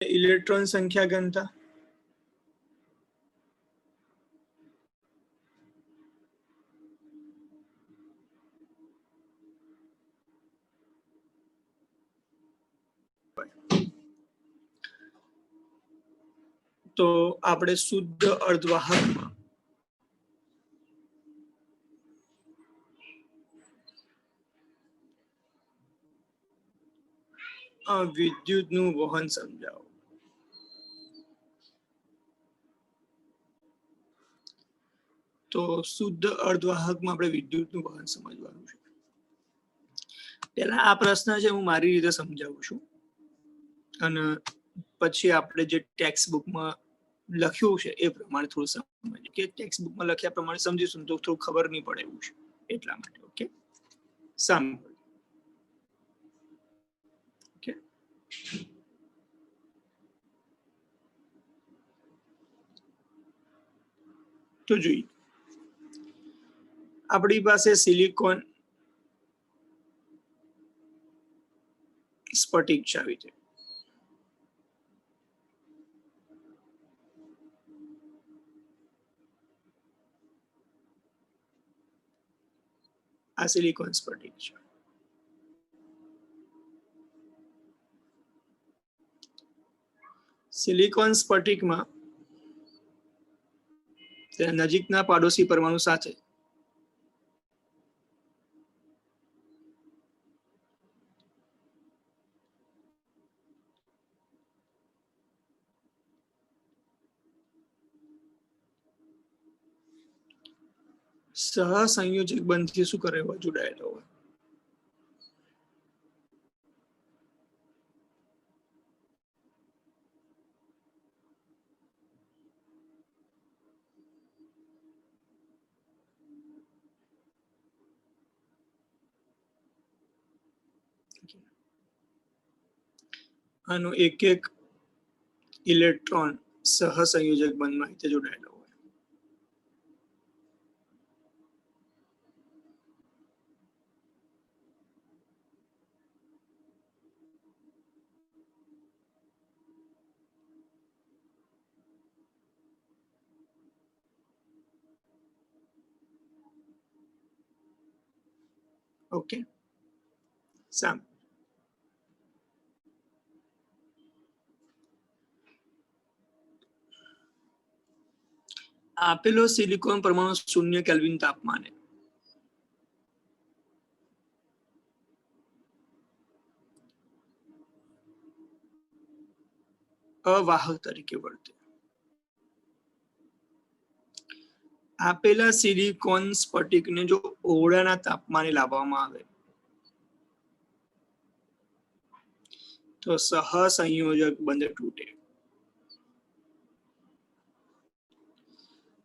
Electron संख्या घनता तो આપણે શુદ્ધ અર્ધવાહકમાં વિદ્યુતનું વહન સમજાવો. તો શુદ્ધ અર્ધવાહકમાં આપણે વિદ્યુતનું વહન સમજવાનું છે. પહેલા આ પ્રશ્ન છે હું મારી રીતે સમજાવું છું અને પછી આપણે જે ટેક્સ્ટ બુકમાં લખ્યું છે એ પ્રમાણે થોડું સમજીએ કે ટેક્સ્ટ બુકમાં લખ્યા પ્રમાણે સમજીશું તો થોડું ખબર નહીં પડે એવું છે એટલા માટે. ઓકે, સાંભળો. ઓકે, તો જોઈએ આપણી પાસે સિલિકોન સ્ફટિક છે આવી છે. આ સિલિકોન સ્ફટિક છે. સિલિકોન સ્ફટિકમાં તેના નજીકના પાડોશી પરમાણુ સાથે સહસંયોજક બંધથી શું કરે હોય જોડાયેલો હોય. આનો એક એક ઇલેક્ટ્રોન સહસંયોજક બંધમાં રીતે જોડાયેલો હોય. ઓકે, સામ આપેલો સિલિકોન પરમાણુ 0 કેલ્વિન તાપમાને અવાહક તરીકે વર્તે. આપેલા સિલિકોન સ્ફટિકને જો ઓરડાના તાપમાને લાવવામાં આવે તો સહસંયોજક બંધ તૂટે.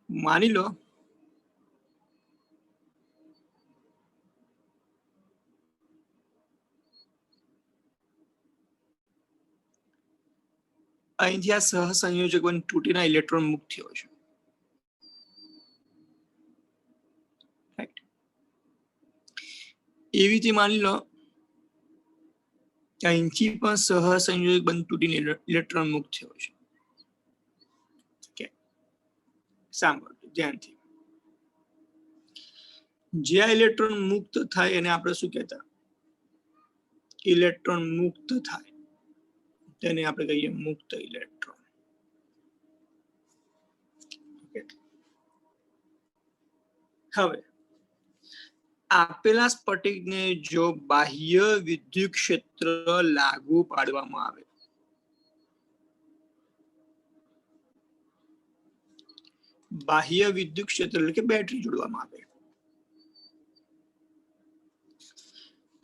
માની લો અહીંથી આ સહસંયોજક બંધ તૂટીને ઇલેક્ટ્રોન મુક્ત થયો છે. એવી રીતે માની લો અહીંથી પણ સહસંયોજક બંધ તૂટીને ઇલેક્ટ્રોન મુક્ત થયો છે. ઓકે, સાંભળો ધ્યાનથી. જે આ ઇલેક્ટ્રોન મુક્ત થાય એને આપણે શું કહેતા? ઇલેક્ટ્રોન મુક્ત થાય તેને આપણે કહીએ મુક્ત ઇલેક્ટ્રોન. હવે આપેલા સ્ફટિકને જો બાહ્ય વિદ્યુત ક્ષેત્ર લાગુ પાડવામાં આવે બાહ્ય વિદ્યુત ક્ષેત્ર એટલે કે બેટરી જોડવામાં આવે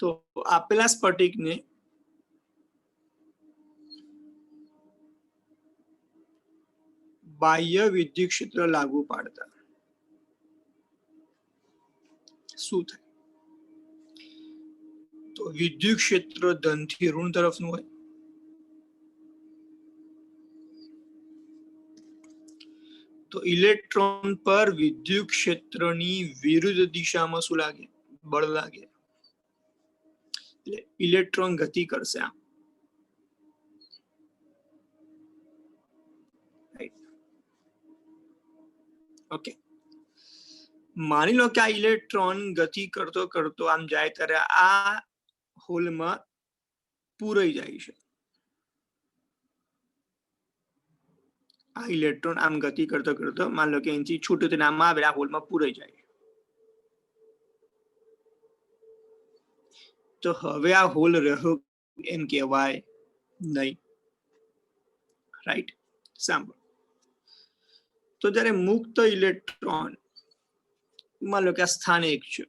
તો આપેલા સ્ફટિકને બાહ્ય વિદ્યુત ક્ષેત્ર લાગુ પાડતા શું થાય? તો વિદ્યુત ક્ષેત્ર ધનથી ઋણ તરફનું હોય. તો ઇલેક્ટ્રોન પર વિદ્યુત ક્ષેત્રની વિરુદ્ધ દિશામાં શું લાગે? બળ લાગે. એટલે ઇલેક્ટ્રોન ગતિ કરશે આમ. રાઈટ. ઓકે, માની લો કે આ ઇલેક્ટ્રોન ગતિ કરતો કરતો આમ જાય ત્યારે આ હોલમાં પૂરાઈ જાય છે. આ ઇલેક્ટ્રોન આમ ગતિ કરતો કરતો માની લો કે અહીંથી છૂટું થઈને આમ આવે, આ હોલમાં પૂરાઈ જાય. તો હવે આ હોલ રહ્યો એમ કહેવાય નહીં. રાઈટ. સાંભળો, તો જ્યારે મુક્ત ઇલેક્ટ્રોન માની લો કે આ સ્થાન 1 છે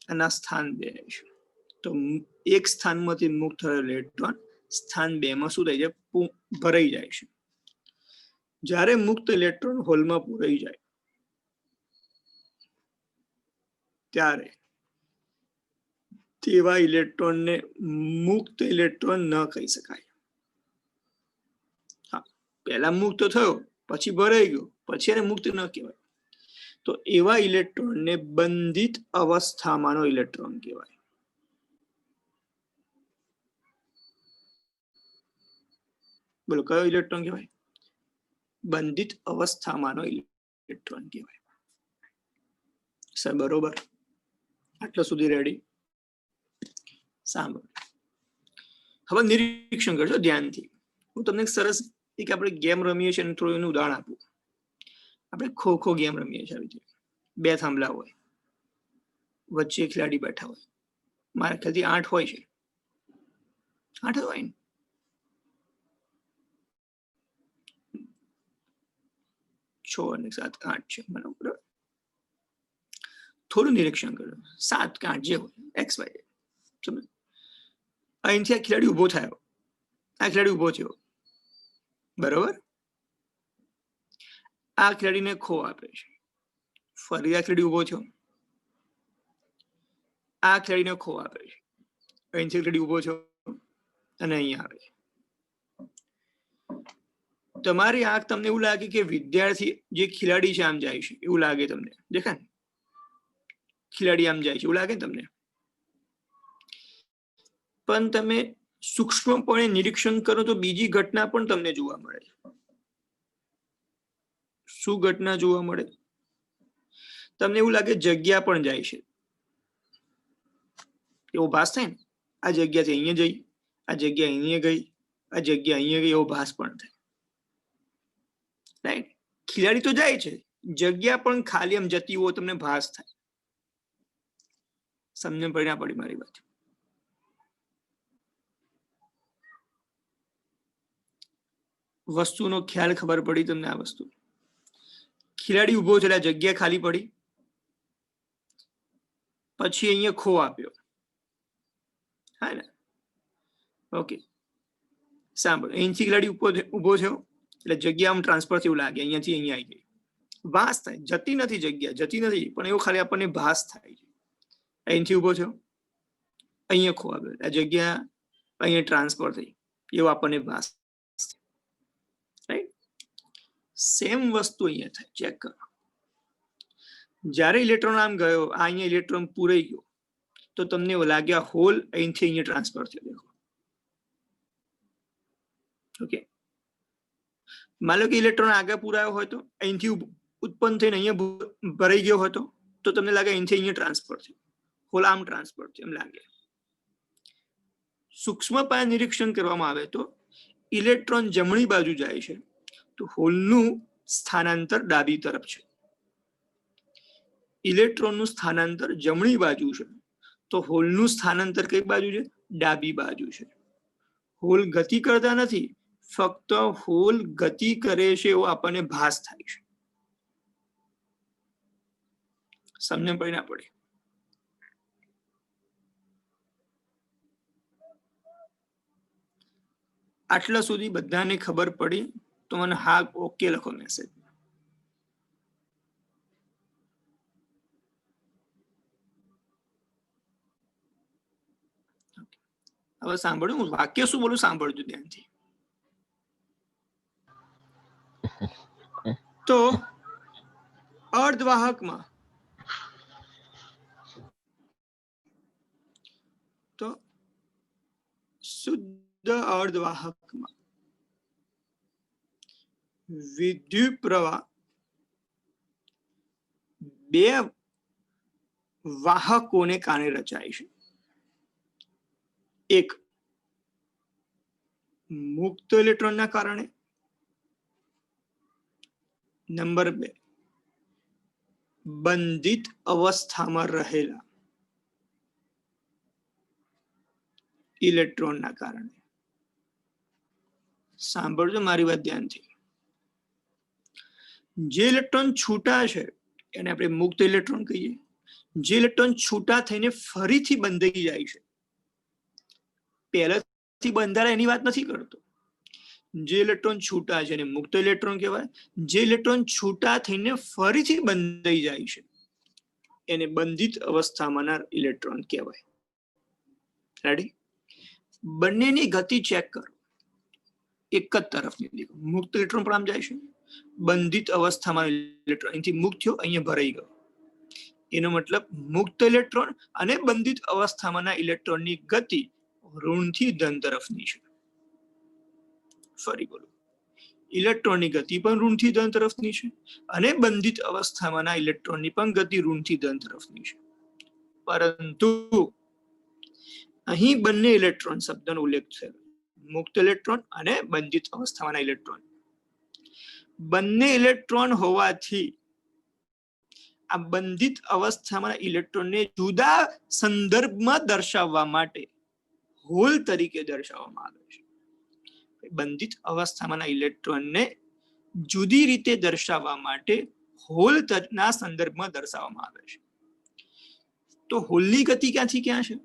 અને આ સ્થાન 2 છે, તો એક સ્થાનમાંથી મુક્ત થયેલો ઇલેક્ટ્રોન સ્થાન 2 માં શું થાય છે? ભરાઈ જાય છે. જ્યારે મુક્ત ઇલેક્ટ્રોન હોલમાં પૂરાઈ જાય ત્યારે તેવા ઇલેક્ટ્રોનને મુક્ત ઇલેક્ટ્રોન ન કહી શકાય. હા, પહેલા મુક્ત થયો, પછી ભરાઈ ગયો, પછી એને મુક્ત ન કહેવાય. તો એવા ઇલેક્ટ્રોનને બંધિત અવસ્થામાંનો ઇલેક્ટ્રોન કહેવાય. બોલો, કયો ઇલેક્ટ્રોન કહેવાય? બંધિત અવસ્થામાંનો ઇલેક્ટ્રોન કહેવાય. સર બરોબર, આટલા સુધી રેડી? સાંભળો, હવે નિરીક્ષણ કરજો ધ્યાનથી. હું તમને સરસ એક આપણે ગેમ રમીએ છીએ, થોડું એનું ઉદાહરણ આપું. આપણે ખો ગેમ રમીએ છીએ. આવી રીતે 2 થાંભલા હોય, વચ્ચે ખેલાડી બેઠા હોય. મારા ખ્યાલથી 8 હોય છે. 8 હોય ને? 6 અને 7, 8 છે, બરાબર. થોડું નિરીક્ષણ કરો. 7 કે 8 જે હોય, એક્સ વાય સમજ. અહીંથી આ ખેલાડી ઉભો થયો, આ ખેલાડી ઉભો થયો, બરોબર. આ ખેલાડીને ખો આપે છે. ફરી આ ખેલાડી ઉભો થયો, આ ખેલાડીને ખો આપે છે. અહીંથી ખેલાડી ઉભો થયો અને અહીંયા આવે છે. તમારી આંખ તમને એવું લાગે કે વિદ્યાર્થી જે ખેલાડી છે આમ જાય છે, એવું લાગે તમને? દેખાય ને ખેલાડી આમ જાય છે એવું લાગે તમને? પણ તમે સૂક્ષ્મપણે નિરીક્ષણ કરો તો બીજી ઘટના પણ તમને જોવા મળે. શું ઘટના જોવા મળે? તમને એવું લાગે જગ્યા પણ જાય છે, એવો ભાસ થાય ને. આ જગ્યાથી અહીંયા જઈ, આ જગ્યા અહીંયા ગઈ, આ જગ્યા અહીંયા ગઈ, એવો ભાસ પણ થાય. રાઈટ. ખેલાડી તો જાય છે, જગ્યા પણ ખાલી આમ જતી હોય તમને ભાસ થાય. સમજણ પડી ના પડી મારી વાત? વસ્તુનો ખ્યાલ ખબર પડી તમને? આ વસ્તુ ખેલાડી ઉભો છે એટલે જગ્યા ખાલી પડી, પછી અહીંયા ખો આપ્યો, હા ને? ઓકે, સાંભળો, અહીંથી ખેલાડી ઉભો થયો એટલે જગ્યા આમ ટ્રાન્સફર થયું લાગે, અહીંયાથી અહીંયા આવી ગઈ. ભાસ થાય, જતી નથી જગ્યા, જતી નથી, પણ એવો ખાલી આપણને ભાસ થાય છે. અહીંથી ઉભો થયો, અહીંયા ખો આપ્યો, આ જગ્યા અહીંયા ટ્રાન્સફર થઈ, એવો આપણને ભાસ. રાઈટ. સેમ વસ્તુ અહીંયા થાય. ચેક કરો. જ્યારે ઇલેક્ટ્રોન આમ ગયો, આ અહીંયા ઇલેક્ટ્રોન પૂરાઈ ગયો, તો તમને એવું લાગે આ હોલ અહીંથી અહીંયા ટ્રાન્સફર થયો. દેખો, ઓકે. માનો કે ઇલેક્ટ્રોન આગળ પૂરાયો હોય તો અહીંથી ઉત્પન્ન થઈને અહીંયા ભરાઈ ગયો હતો, તો તમને લાગે અહીંથી અહીંયા ટ્રાન્સફર થયો, હોલ આમ ટ્રાન્સફર થયો એમ લાગે. સૂક્ષ્મ પાયે નિરીક્ષણ કરવામાં આવે તો ઇલેક્ટ્રોન જમણી બાજુ જાય છે તો હોલનું સ્થાનાંતર ડાબી તરફ છે. ઇલેક્ટ્રોનનું સ્થાનાંતર જમણી બાજુ છે તો હોલનું સ્થાનાંતર કઈ બાજુ છે? ડાબી બાજુ છે. હોલ ગતિ કરતા નથી, ફક્ત હોલ ગતિ કરે છે એવો આપણને ભાસ થાય છે. સમજણ પડી ના પડી? આટલા સુધી બધાને ખબર પડી તો મને હા ઓકે લખો મેસેજ. હવે સાંભળ્યું, હું વાક્ય શું બોલું સાંભળજો ધ્યાનથી. તો અર્ધવાહકમાં તો શુદ્ધ અર્ધવાહકમાં વિદ્યુત પ્રવાહ બે વાહકોને કારણે રચાય છે. એક મુક્ત ઇલેક્ટ્રોનના કારણે, નંબર 2 બંધિત અવસ્થામાં રહેલા ઇલેક્ટ્રોનના કારણે. સાંભળજો મારી વાત ધ્યાનથી. જે ઇલેક્ટ્રોન છૂટા છે એને આપણે મુક્ત ઇલેક્ટ્રોન કહીએ. જે ઇલેક્ટ્રોન છૂટા થઈને ફરીથી બંધાઈ જાય છે, પહેલાથી બંધાય એની વાત નથી કરતો. જે ઇલેક્ટ્રોન છૂટા છે એને મુક્ત ઇલેક્ટ્રોન કહેવાય. જે ઇલેક્ટ્રોન છૂટા થઈને ફરીથી બંધાઈ જાય છે એને બંધિત અવસ્થામાંના ઇલેક્ટ્રોન કહેવાય. રેડી? બંનેની ગતિ ચેક કરો. એક જ તરફની દેખો, મુક્ત ઇલેક્ટ્રોન પણ આમ જાય છે, બંધિત અવસ્થામાં ઇલેક્ટ્રોન અહીંથી મુક્ત થયો, અહીંયા ભરાઈ ગયો. એનો મતલબ મુક્ત ઇલેક્ટ્રોન અને બંધિત અવસ્થામાંના ઇલેક્ટ્રોનની ગતિ ઋણથી ધન તરફની છે. ફરી બોલો, ઇલેક્ટ્રોનની ગતિ પણ ઋણથી ધન તરફની છે અને બંધિત અવસ્થામાંના ઇલેક્ટ્રોનની પણ ગતિ ઋણથી ધન તરફની છે. પરંતુ અહીં બંને ઇલેક્ટ્રોન શબ્દનો ઉલ્લેખ છે, મુક્ત ઇલેક્ટ્રોન અને બંધિત અવસ્થામાંના ઇલેક્ટ્રોન. બંને ઇલેક્ટ્રોન હોવાથી આ બંધિત અવસ્થામાં ઇલેક્ટ્રોનને જુદા સંદર્ભમાં દર્શાવવા માટે હોલ તરીકે દર્શાવવામાં આવે છે. બંધિત અવસ્થામાંના ઇલેક્ટ્રોનને જુદી રીતે દર્શાવવા માટે હોલના સંદર્ભમાં દર્શાવવામાં આવે છે. તો હોલની ગતિ ક્યાંથી ક્યાં છે?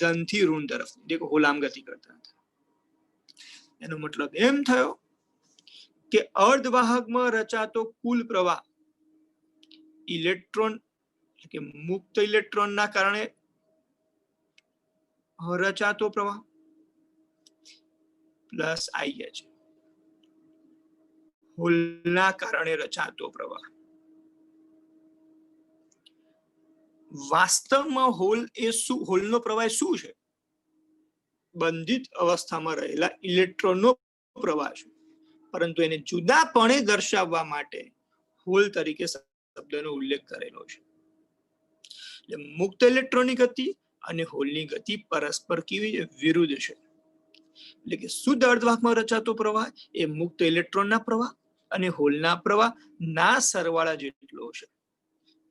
ધનથી ઋણ તરફ. દેખો, હોલ આમ ગતિ કરતા હતા. એનો મતલબ એમ થયો કે અર્ધવાહકમાં રચાતો કુલ પ્રવાહ ઇલેક્ટ્રોન કે મુક્ત ઇલેક્ટ્રોનના કારણે રચાતો પ્રવાહ પ્લસ IH હોલના કારણે રચાતો પ્રવાહ. વાસ્તવમાં હોલ એ શું, હોલનો પ્રવાહ શું છે? બંધિત અવસ્થામાં રહેલા ઇલેક્ટ્રોનનો પ્રવાહ છે. પરંતુ એને જુદાપણે દર્શાવવા માટે હોલ તરીકે શબ્દનો ઉલ્લેખ કરેલો છે. એટલે મુક્ત ઇલેક્ટ્રોનની ગતિ અને હોલની ગતિ પરસ્પર કેવી વિરુદ્ધ છે. એટલે કે શુદ્ધ અર્ધવાહકમાં રચાતો પ્રવાહ એ મુક્ત ઇલેક્ટ્રોનના પ્રવાહ અને હોલના પ્રવાહ ના સરવાળા જેટલો છે.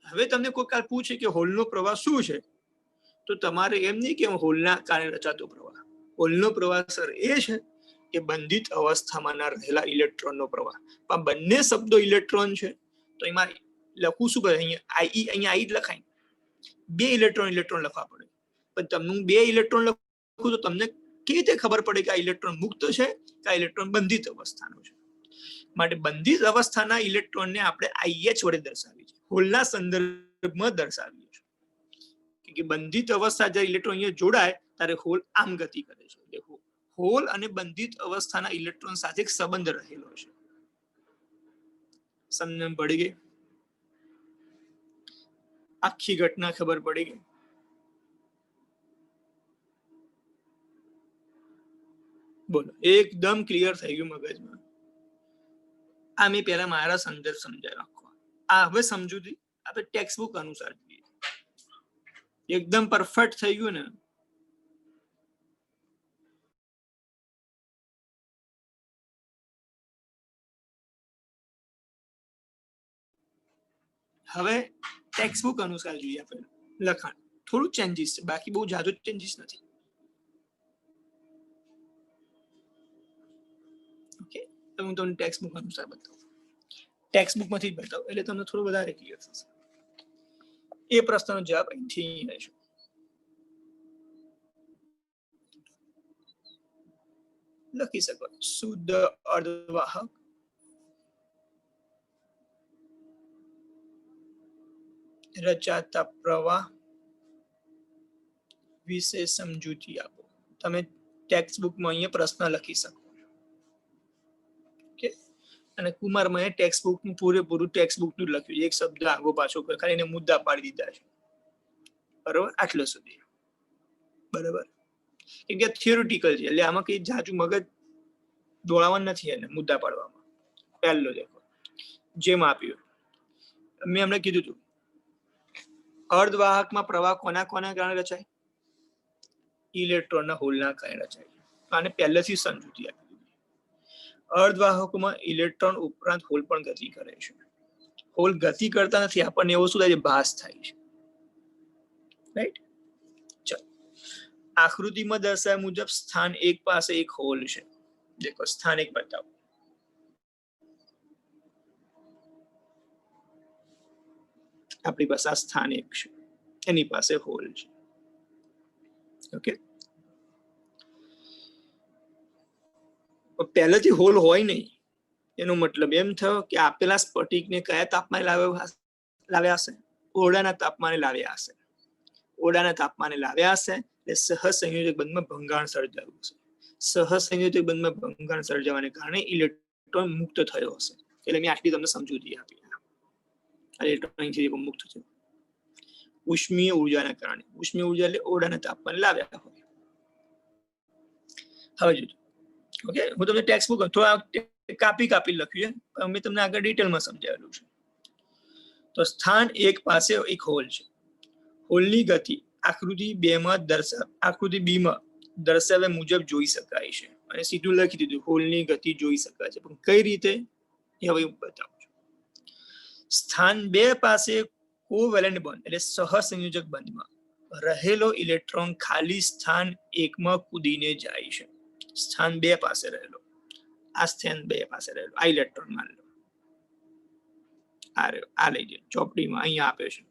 હવે તમને કોઈ કાલ પૂછે કે હોલનો પ્રવાહ શું છે, તો તમારે એમ નહીં કે હોલના કારણે રચાતો પ્રવાહ. હોલનો પ્રવાહ સર એ છે કે બંધિત અવસ્થામાંના રહેલા ઇલેક્ટ્રોનનો પ્રવાહ. પણ બંને શબ્દો ઇલેક્ટ્રોન છે તો એમાં લખવું શું પડે? અહીંયા I જ લખાય. બે ઇલેક્ટ્રોન લખવા પડે. પણ તમને બે ઇલેક્ટ્રોન લખું તો તમને કેવી રીતે ખબર પડે કે આ ઇલેક્ટ્રોન મુક્ત છે કે આ ઇલેક્ટ્રોન બંધિત અવસ્થાનો છે? માટે બંધિત અવસ્થાના ઇલેક્ટ્રોનને આપણે IH વડે દર્શાવીએ છીએ, હોલના સંદર્ભમાં દર્શાવીએ છીએ. કે બંધિત અવસ્થા જ્યારે ઇલેક્ટ્રોન અહીંયા જોડાય ત્યારે હોલ આમ ગતિ કરે છે. દેખો, હોલ અને બંધિત અવસ્થાના ઇલેક્ટ્રોન સાથે એક સંબંધ રહેલો છે. સમજણ પડી ગઈ? આખી ઘટના ખબર પડી ગઈ? બોલો, એકદમ ક્લિયર થઈ ગયું મગજમાં? આ મેં પહેલા મારા સંદર્ભ સમજાય રાખો. આ હવે સમજૂતી આપણે ટેક્સ્ટ બુક અનુસાર જોઈએ. એકદમ પરફેક્ટ થઈ ગયું ને? હવે ટેક્સ્ટ બુક અનુસાર જોઈએ આપણે લખાણ. થોડું ચેન્જીસ છે, બાકી બહુ જાજુ ચેન્જીસ નથી. ઓકે, તો હું તમને ટેક્સ્ટ બુક અનુસાર બતાવું. ટેક્સ્ટ બુકમાંથી જ બતાવું એટલે તમને થોડું વધારે ક્લિયર થશે. એ પ્રશ્નનો જવાબ અહીંથી રહેશે. લખી શકો શુદ્ધ અર્ધવાહક રચાતા પ્રવાહ વિશે સમજૂતી આપો. તમે ટેક્સ્ટ બુકમાં અહીંયા પ્રશ્ન લખી શકો. ઓકે, અને કુમારમાં ટેક્સ્ટ બુકનું પૂરેપૂરું ટેક્સ્ટ બુકનું લખ્યું છે, એક શબ્દ આગો પાછો ખાલી એને મુદ્દા પાડી દીધા છે. બરોબર, આટલો સુધી બરાબર. કેમ કે થિયોરિટિકલ છે એટલે આમાં કઈ જાજુ મગજ દોડાવવાનું નથી, એને મુદ્દા પાડવામાં. પહેલો દેખો જેમ આપ્યું મેં હમણાં કીધું હતું અર્ધવાહકમાં પ્રવાહ કોના કોના કારણે રચાય? ઇલેક્ટ્રોનના હોલના કારણે રચાય. આને પહેલેથી સમજૂતી આપી દીધી. અર્ધવાહકોમાં ઇલેક્ટ્રોન ઉપરાંત હોલ પણ ગતિ કરે છે. હોલ ગતિ કરતા નથી, આપણને એવું શું થાય છે? ભાસ થાય છે. રાઈટ? ચલો આકૃતિમાં દર્શાવ્યા મુજબ સ્થાન 1 પાસે એક હોલ છે. દેખો સ્થાન 1 બતાવો. આપણી પાસે આ સ્થાન 1 છે, એની પાસે હોલ છે. ઓકે, પહેલેથી હોલ હોય નહીં એનો મતલબ એમ થયો કે આપેલા સ્ફટિકને કયા તાપમાને લાવ્યા હશે? ઓરડાના તાપમાને લાવ્યા હશે. ઓરડાના તાપમાને લાવ્યા હશે એટલે સહસંયોજક બંધમાં ભંગાણ સર્જાયું હશે. સહસંયોજક બંધમાં ભંગાણ સર્જાવાને કારણે ઇલેક્ટ્રોન મુક્ત થયો હશે. એટલે મેં આટલી તમને સમજૂતી આપી. ઇલેક્ટ્રોન મુક્ત થયો ઉષ્મીય ઉર્જાના કારણે. ઉષ્મીય ઉર્જા એટલે ઓરડાના તાપમાને લાવ્યા હોય. હવે જોજો, ઓકે, હું તમને ટેક્સ્ટ બુક થોડા કાપી લખ્યું છે, મેં તમને આગળ ડિટેલમાં સમજાવેલું છે. તો સ્થાન 1 પાસે એક હોલ છે. હોલની ગતિ આકૃતિ 2 માં દર્શાવ્યા મુજબ જોઈ શકાય છે. અને સીધું લખી દીધું હોલની ગતિ જોઈ શકાય છે, પણ કઈ રીતે એ હવે હું બતાવું છું. સ્થાન 2 પાસે કોવેલેન્ટ બોન્ડ એટલે સહસંયોજક બંધમાં રહેલો ઇલેક્ટ્રોન ખાલી સ્થાન 1 માં કૂદીને જાય છે. સ્થાન 2 પાસે રહેલો, આ સ્થાન 2 પાસે રહેલો આ ઇલેક્ટ્રોન માન લો, આ લઈ જાય ચોપડીમાં અહીંયા આપ્યો છે,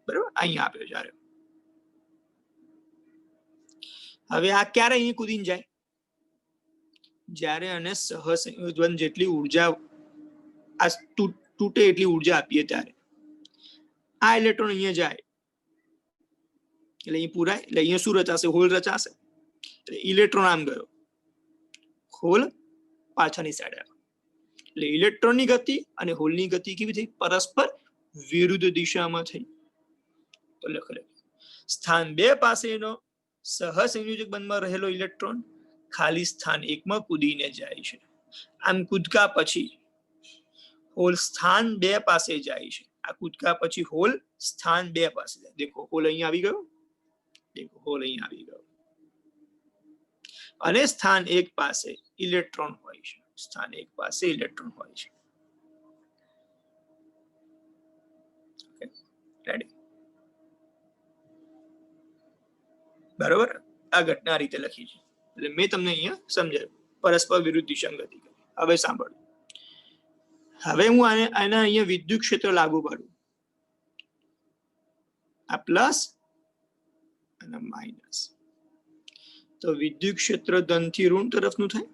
બરાબર, અહીંયા આપ્યો છે. હવે આ ક્યારે અહીં કૂદીને જાય? જ્યારે અને સહસંયોજન જેટલી ઉર્જા આ તૂટે એટલી ઉર્જા આપીએ ત્યારે આ ઇલેક્ટ્રોન અહીંયા જાય એટલે અહીં પૂરાય. એટલે અહીંયા શું રચાશે? હોલ રચાશે. એટલે ઇલેક્ટ્રોન આમ ગયો, હોલ પાછળની સાઈડ આવ્યો. એટલે ઇલેક્ટ્રોનની ગતિ અને હોલની ગતિ કેવી થઈ? પરસ્પર વિરુદ્ધ દિશામાં થઈ. તો લખો સ્થાન 2 પાસેનો સહસંયોજક બંધમાં રહેલો ઇલેક્ટ્રોન ખાલી સ્થાન 1 માં કૂદીને જાય છે. આમ કૂદકા પછી હોલ સ્થાન 2 પાસે જાય છે. આ કૂદકા પછી હોલ સ્થાન 2 પાસે જાય. દેખો હોલ અહીં આવી ગયો, દેખો હોલ અહીં આવી ગયો. અને સ્થાન 1 પાસે ઇલેક્ટ્રોન હોય છે. સ્થાન 1 પાસે ઇલેક્ટ્રોન હોય છે. રેડી? બરોબર, આ ઘટના રીતે લખી છે. એટલે મેં તમને અહીંયા સમજાવ્યું પરસ્પર વિરુદ્ધ દિશામાં ગતિ કરી. હવે સાંભળો, હવે હું આના અહીંયા વિદ્યુત ક્ષેત્ર લાગુ પાડું. આ પ્લસ અને માઇનસ, તો વિદ્યુત ક્ષેત્ર ધન થી ઋણ તરફનું થાય.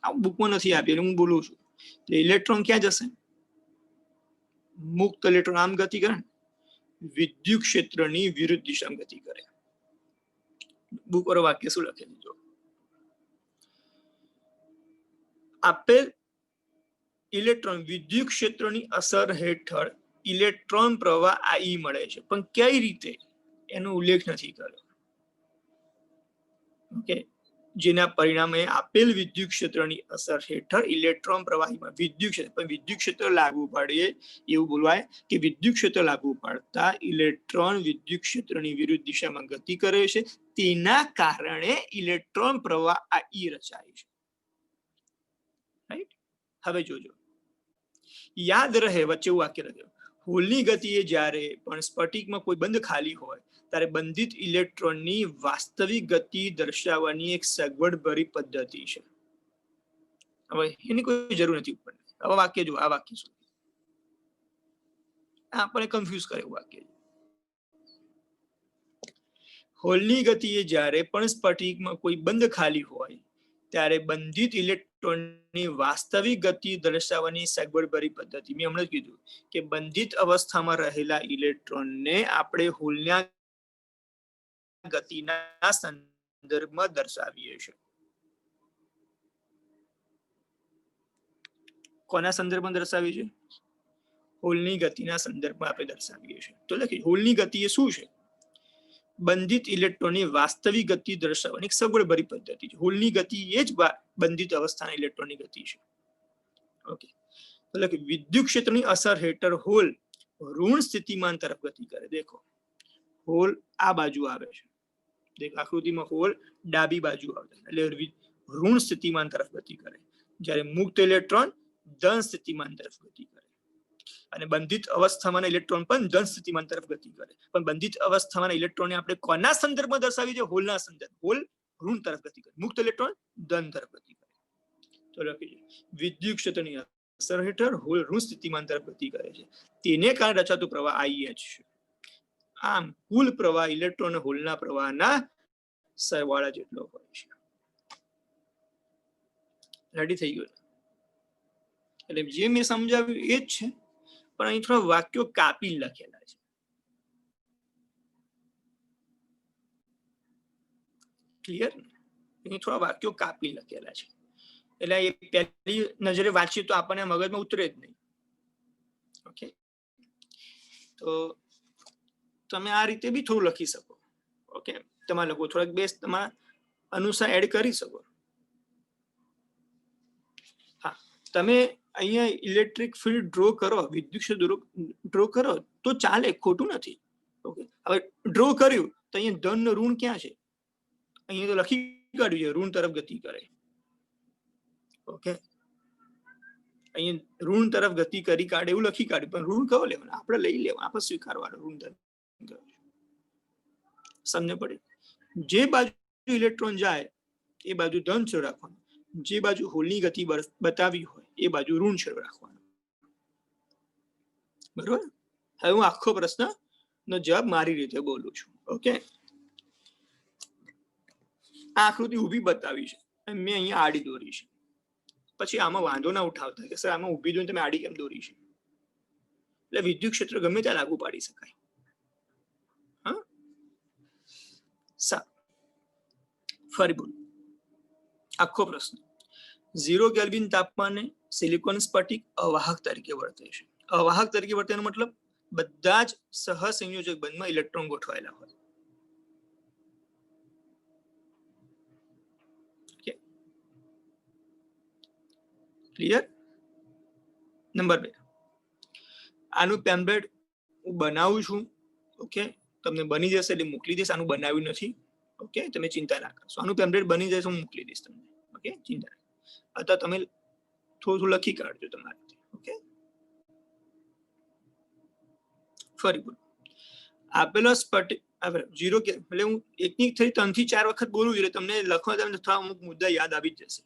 આ બુકમાં નથી આપી, હું બોલું છું. ઇલેક્ટ્રોન ક્યાં જશે? મુક્ત ઇલેક્ટ્રોન આમ ગતિ કરે, વિદ્યુત ક્ષેત્રની વિરુદ્ધ દિશામાં ગતિ કરે. બુક પર વાક્ય શું લખેલું જો? આપેલ ઇલેક્ટ્રોન વિદ્યુત ક્ષેત્રની અસર હેઠળ ઇલેક્ટ્રોન પ્રવાહ I મળે છે, પણ કઈ રીતે એનો ઉલ્લેખ નથી કર્યો. ઓકે, જેના પરિણામે આપેલ વિદ્યુત ક્ષેત્રની અસર હેઠળ ઇલેક્ટ્રોન પ્રવાહીમાં વિદ્યુત ક્ષેત્ર લાગુ પડે એવું બોલવાય કે વિદ્યુત ક્ષેત્ર લાગુ પડતા ઇલેક્ટ્રોન વિદ્યુત ક્ષેત્રની વિરુદ્ધ દિશામાં ગતિ કરે છે. તેના કારણે ઇલેક્ટ્રોન પ્રવાહ I રચાય છે. રાઈટ? હવે જોજો, યાદ રહે વચ્ચે વાક્ય લખ્યો, હોલની ગતિએ જ્યારે પણ સ્ફટિકમાં કોઈ બંધ ખાલી હોય ત્યારે બંધિત ઇલેક્ટ્રોનની વાસ્તવિક ગતિ દર્શાવવાની એક સગવડભરી પદ્ધતિ છે. હવે એની કોઈ જરૂર નથી ઉપર. હવે વાક્ય જો, આ વાક્ય શું? આપણે કન્ફ્યુઝ કરે વાક્ય. હોલની ગતિએ જ્યારે પણ સ્ફટિકમાં કોઈ બંધ ખાલી હોય ત્યારે બંધિત ઇલેક્ટ્રોનની વાસ્તવિક ગતિ દર્શાવવાની સગવડભરી પદ્ધતિ. મેં હમણાં જ કીધું કે બંધિત અવસ્થામાં રહેલા ઇલેક્ટ્રોનને આપણે હોલના ગતિના સંદર્ભમાં દર્શાવીએ છીએ. કોના સંદર્ભમાં દર્શાવીએ છીએ? હોલની ગતિના સંદર્ભમાં આપણે દર્શાવીએ છીએ. તો લખીએ હોલની ગતિ એ શું છે? બંધિત ઇલેક્ટ્રોનની વાસ્તવિક ગતિ દર્શાવવાની એક સગવડભરી પદ્ધતિ છે. હોલની ગતિ એ જ બંધિત અવસ્થાના ઇલેક્ટ્રોનની ગતિ છે. ઓકે, એટલે કે વિદ્યુત ક્ષેત્રની અસર હેઠળ હોલ ઋણ સ્થિતિમાન તરફ ગતિ કરે. દેખો હોલ આ બાજુ આવે છે, દેખ આકૃતિમાં હોલ ડાબી બાજુ આવે એટલે ઋણ સ્થિતિમાન તરફ ગતિ કરે, જ્યારે મુક્ત ઇલેક્ટ્રોન ધન સ્થિતિમાન તરફ ગતિ કરે. અને બંધિત અવસ્થામાં ઇલેક્ટ્રોન પણ ધન સ્થિતિમાન તરફ ગતિ કરે. પણ બંધિત અવસ્થામાં ઇલેક્ટ્રોનને આપણે કોના સંદર્ભમાં દર્શાવી છે? હોલના સંદર્ભ. હોલ ઋણ તરફ ગતિ કરે, મુક્ત ઇલેક્ટ્રોન ધન તરફ ગતિ કરે. તો લખીએ વિદ્યુત ક્ષેત્રની અસર હેઠળ હોલ ઋણ સ્થિતિમાન તરફ ગતિ કરે છે, તેને કારણે રચાતો પ્રવાહ IH છે. આમ કુલ પ્રવાહ ઇલેક્ટ્રોન હોલના પ્રવાહના સરવાળા જેટલો હોય છે. રેડી થઈ ગયું? એટલે જે મેં સમજાવ્યું એ જ છે, પણ અહીં થોડા વાક્યો કાપી લખેલા છે. ક્લિયર? અહીં થોડા વાક્યો કાપી લખેલા છે, એટલે એ પહેલી નજરે વાંચીએ તો આપણને મગજમાં ઉતરે જ નહીં. ઓકે, તો તમે આ રીતે બી થોડું લખી શકો. ઓકે, તમારે લોકો થોડાક બેસ તમારા અનુસાર એડ કરી શકો. હા, તમે અહીંયા ઇલેક્ટ્રિક ફિલ્ડ ડ્રો કરો, વિદ્યુત ક્ષેત્ર ડ્રો કરો તો ચાલે, ખોટું નથી. ઓકે, હવે ડ્રો કર્યું તો અહીંયા ધન ઋણ ક્યાં છે? અહીંયા તો લખી કાઢ્યું છે ઋણ તરફ ગતિ કરે. ઓકે, અહીંયા ઋણ તરફ ગતિ કરી કાઢે એવું લખી કાઢ્યું, પણ ઋણ કયો લેવાનું? આપણે લઈ લેવાનું, આપણે સ્વીકારવાનું ઋણ તરફ. સમજ પડે? જે બાજુ ઇલેક્ટ્રોન જાય એ બાજુ ધન છે રાખવાનું, જે બાજુ હોલની ગતિ બતાવી હોય એ બાજુ ઋણ છે રાખવાનું. બરોબર? હવે હું આખો પ્રશ્ન નો જવાબ મારી રીતે બોલું છું. ઓકે, આ આકૃતિ ઊભી બતાવી છે, મેં અહીંયા આડી દોરી છે. પછી આમાં વાંધો ના ઉઠાવતા કે સર આમાં ઊભી દોરી તમે આડી કેમ દોરી છે? એટલે વિદ્યુત ક્ષેત્ર ગમે ત્યાં લાગુ પાડી શકાય. હા, ફરી બોલ આખો પ્રશ્ન. 0 કેલ્વિન તાપમાને સિલિકોન સ્ફટિક અવાહક તરીકે વર્તે છે. અવાહક તરીકે વર્તે એનો મતલબ બધા જ સહસંયોજક બંધમાં ઇલેક્ટ્રોન ગોઠવાયેલા હોય. ક્લિયર? નંબર 2, આનું પેમ્પલેટ હું બનાવું છું. ઓકે, તમને બની જશે એટલે મોકલી દઈશ. આનું બનાવ્યું નથી. ઓકે, તમે ચિંતા ના કરશો, આનું પેમ્પલેટ બની જશે હું મોકલી દઈશ તમને. ઓકે, ચિંતા ના, અથવા તમે થોડું લખી કાઢજો તમારે. ઓકે, ફરી બોલો. આપેલો સ્ફટિક 0 એટલે હું 1 ની 3 થી 4 વખત બોલું એટલે તમને લખવા તમને થોડા અમુક મુદ્દા યાદ આવી જશે.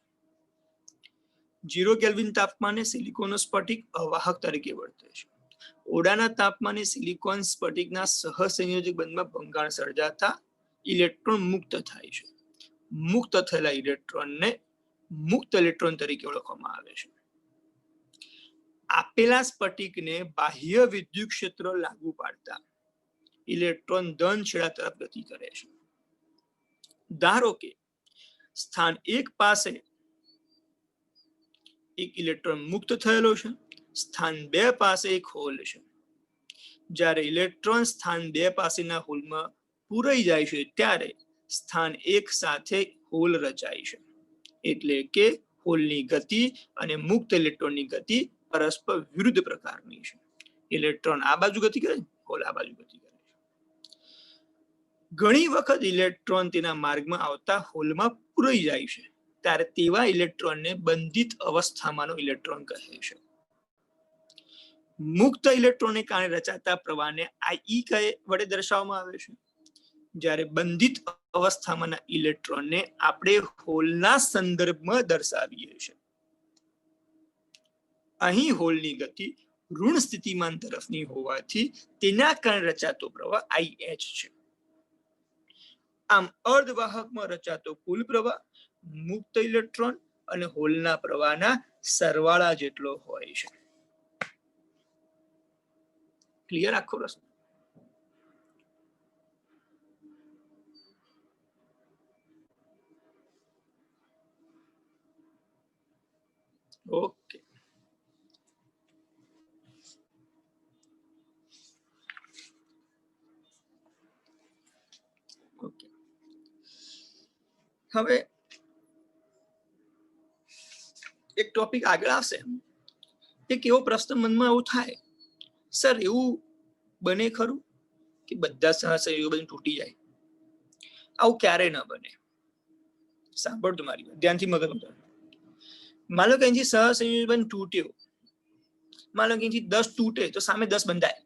0 કેલ્વિન તાપમાને સિલિકોન સ્ફટિક અવાહક તરીકે વર્તે છે. ઓરડાના તાપમાને સિલિકોન સ્ફટિકના સહસંયોજક બંધમાં ભંગાણ સર્જાતા ઇલેક્ટ્રોન મુક્ત થાય છે. મુક્ત થયેલા ઇલેક્ટ્રોનને મુક્ત ઇલેક્ટ્રોન તરીકે ઓળખવામાં આવે છે. આપેલા સ્ફટિકને બાહ્ય વિદ્યુત ક્ષેત્ર લાગુ પાડતા ઇલેક્ટ્રોન ધન છેડા તરફ ગતિ કરે છે. ધારો કે સ્થાન 1 પાસે એક ઇલેક્ટ્રોન મુક્ત થયેલો છે, સ્થાન 2 પાસે એક હોલ છે. જ્યારે ઇલેક્ટ્રોન સ્થાન 2 પાસેના હોલમાં પૂરાઈ જાય છે ત્યારે સ્થાન 1 સાથે હોલ રચાય છે. એટલે કે હોલની ગતિ અને મુક્ત ઇલેક્ટ્રોનની ગતિ પરસ્પર વિરુદ્ધ પ્રકારની છે. ઇલેક્ટ્રોન આ બાજુ ગતિ કરે, હોલ આ બાજુ ગતિ કરે છે. ઘણી વખત ઇલેક્ટ્રોન તેના માર્ગમાં આવતા હોલમાં પૂરાઈ જાય છે ત્યારે તેવા ઇલેક્ટ્રોનને બંધિત અવસ્થામાંનો ઇલેક્ટ્રોન કહે છે. મુક્ત ઇલેક્ટ્રોનને કારણે રચાતા પ્રવાહને IE વડે દર્શાવવામાં આવે છે, જ્યારે બંધિત અવસ્થામાંના ઇલેક્ટ્રોનને આપણે હોલના સંદર્ભમાં દર્શાવીએ છીએ. અહીં હોલની ગતિ ઋણ સ્થિતિમાન તરફની હોવાથી તેના કારણે રચાતો પ્રવાહ IH છે. આમ અર્ધવાહકમાં રચાતો કુલ પ્રવાહ મુક્ત ઇલેક્ટ્રોન અને હોલના પ્રવાહના સરવાળા જેટલો હોય છે. ક્લિયર આખો પ્રશ્ન? Okay, okay. હવે એક ટોપિક આગળ આવશે, એક એવો પ્રશ્ન મનમાં એવું થાય, સર એવું બને ખરું કે બધા સહસંયોજક બંધ તૂટી જાય? આવું ક્યારે ન બને. સાંભળજો મારી વાત ધ્યાનથી, મગજ માનો કે અહીંથી સહસંયોજક બંધ તૂટ્યો, માનો કે અહીંથી 10 તૂટે તો સામે 10 બંધાય,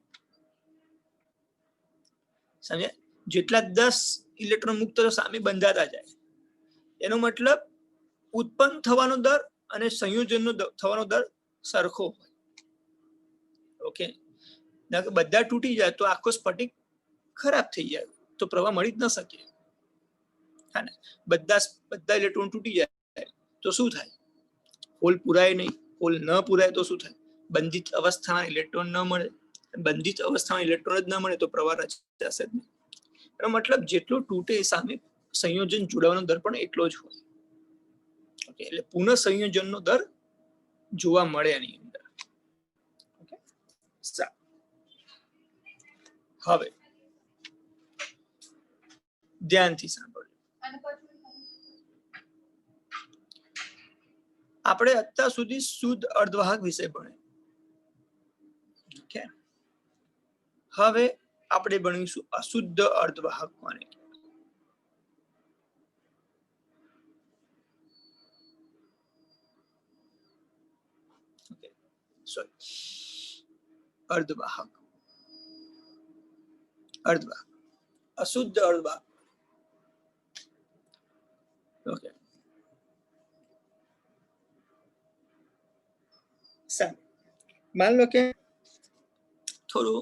સમજ્યા? જેટલા 10 ઇલેક્ટ્રોન મુક્ત તો સામે બંધાતા જાય. એનો મતલબ ઉત્પન્ન થવાનો દર અને સંયોજનનો થવાનો દર સરખો હોય. ઓકે, બધા તૂટી જાય તો આખો સ્ફટિક ખરાબ થઈ જાય, તો પ્રવાહ મળી જ ન શકે. હા ને, બધા ઇલેક્ટ્રોન તૂટી જાય તો શું થાય? હોલ પુરાય નહીં. હોલ ન પુરાય તો શું થાય? બંધિત અવસ્થામાં ઇલેક્ટ્રોન ન મળે. બંધિત અવસ્થામાં ઇલેક્ટ્રોન જ ન મળે તો પ્રવાહ રચાશે જ નહીં. એનો મતલબ જેટલો તૂટે એ સામે સંયોજન જોડાવાનો દર પણ એટલો જ હોય. ઓકે, એટલે પુનઃ સંયોજનનો દર જોવા મળે એની અંદર. ઓકે, હવે ધ્યાનથી સાંભળજો. આપણે અત્યાર સુધી શુદ્ધ અર્ધવાહક વિશે ભણ્યા. ઓકે, હવે આપણે ભણીશું અશુદ્ધ અર્ધવાહક કોને કહેવાય. અર્ધવાહક, અશુદ્ધ અર્ધવાહક. ઓકે, માન લો કે થોડું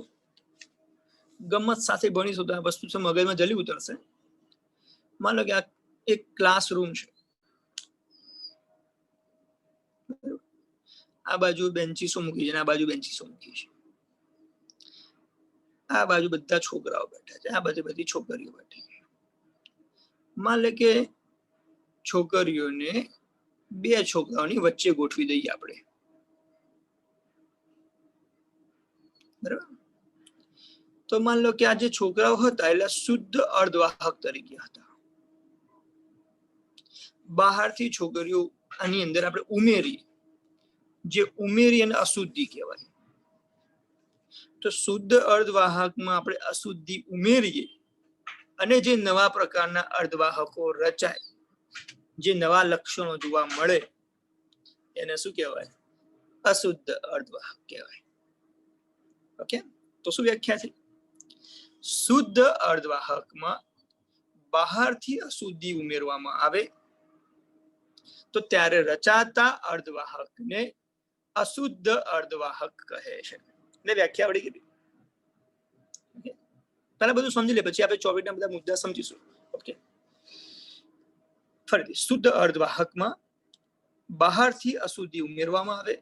ગમત સાથે ભણીશું તો આ વસ્તુ મગજમાં જલ્દી ઉતરશે. માન લો કે આ એક ક્લાસરૂમ છે, આ બાજુ બેન્ચીસો મૂકી છે, આ બાજુ બેન્ચીસો મૂકી છે. આ બાજુ બધા છોકરાઓ બેઠા છે, આ બાજુ બધી છોકરીઓ બેઠી છે. માન લે કે છોકરીઓને 2 છોકરાઓની વચ્ચે ગોઠવી દઈએ આપણે, બરાબર? તો માન લો કે આ જે છોકરાઓ હતા એટલે શુદ્ધ અર્ધવાહક તરીકે હતા. બહારથી છોકરીઓ આની અંદર આપણે ઉમેરી, જે ઉમેરી અને અશુદ્ધિ કહેવાય. તો શુદ્ધ અર્ધવાહકમાં આપણે અશુદ્ધિ ઉમેરીએ અને જે નવા પ્રકારના અર્ધવાહકો રચાય, જે નવા લક્ષણો જોવા મળે, એને શું કહેવાય? અશુદ્ધ અર્ધવાહક કહેવાય. ઓકે, તો શું વ્યાખ્યા છે? શુદ્ધ અર્ધવાહકમાં બહારથી અશુદ્ધિ ઉમેરવામાં આવે તો ત્યારે રચાતા અર્ધવાહકને અશુદ્ધ અર્ધવાહક કહે છે. એટલે વ્યાખ્યા આવડી ગઈ. પહેલા બધું સમજી લે, પછી આપણે 24 ના બધા મુદ્દા સમજીશું. ઓકે, ફરીથી, શુદ્ધ અર્ધવાહકમાં બહારથી અશુદ્ધિ ઉમેરવામાં આવે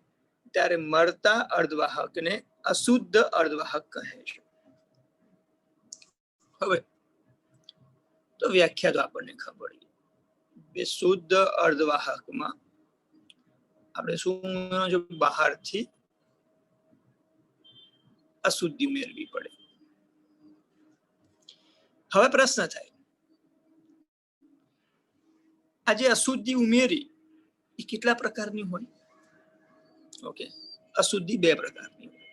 ત્યારે મળતા અર્ધવાહકને અશુદ્ધ અર્ધવાહક કહે છે. હવે તો વ્યાખ્યા તો આપણને ખબર છે. શુદ્ધ અર્ધવાહકમાં આપણે શું બહારથી અશુદ્ધિ મેળવી પડે. હવે પ્રશ્ન થાય, આજે અશુદ્ધિ ઉમેરી એ કેટલા પ્રકારની હોય? ઓકે, અશુદ્ધિ 2 પ્રકારની હોય.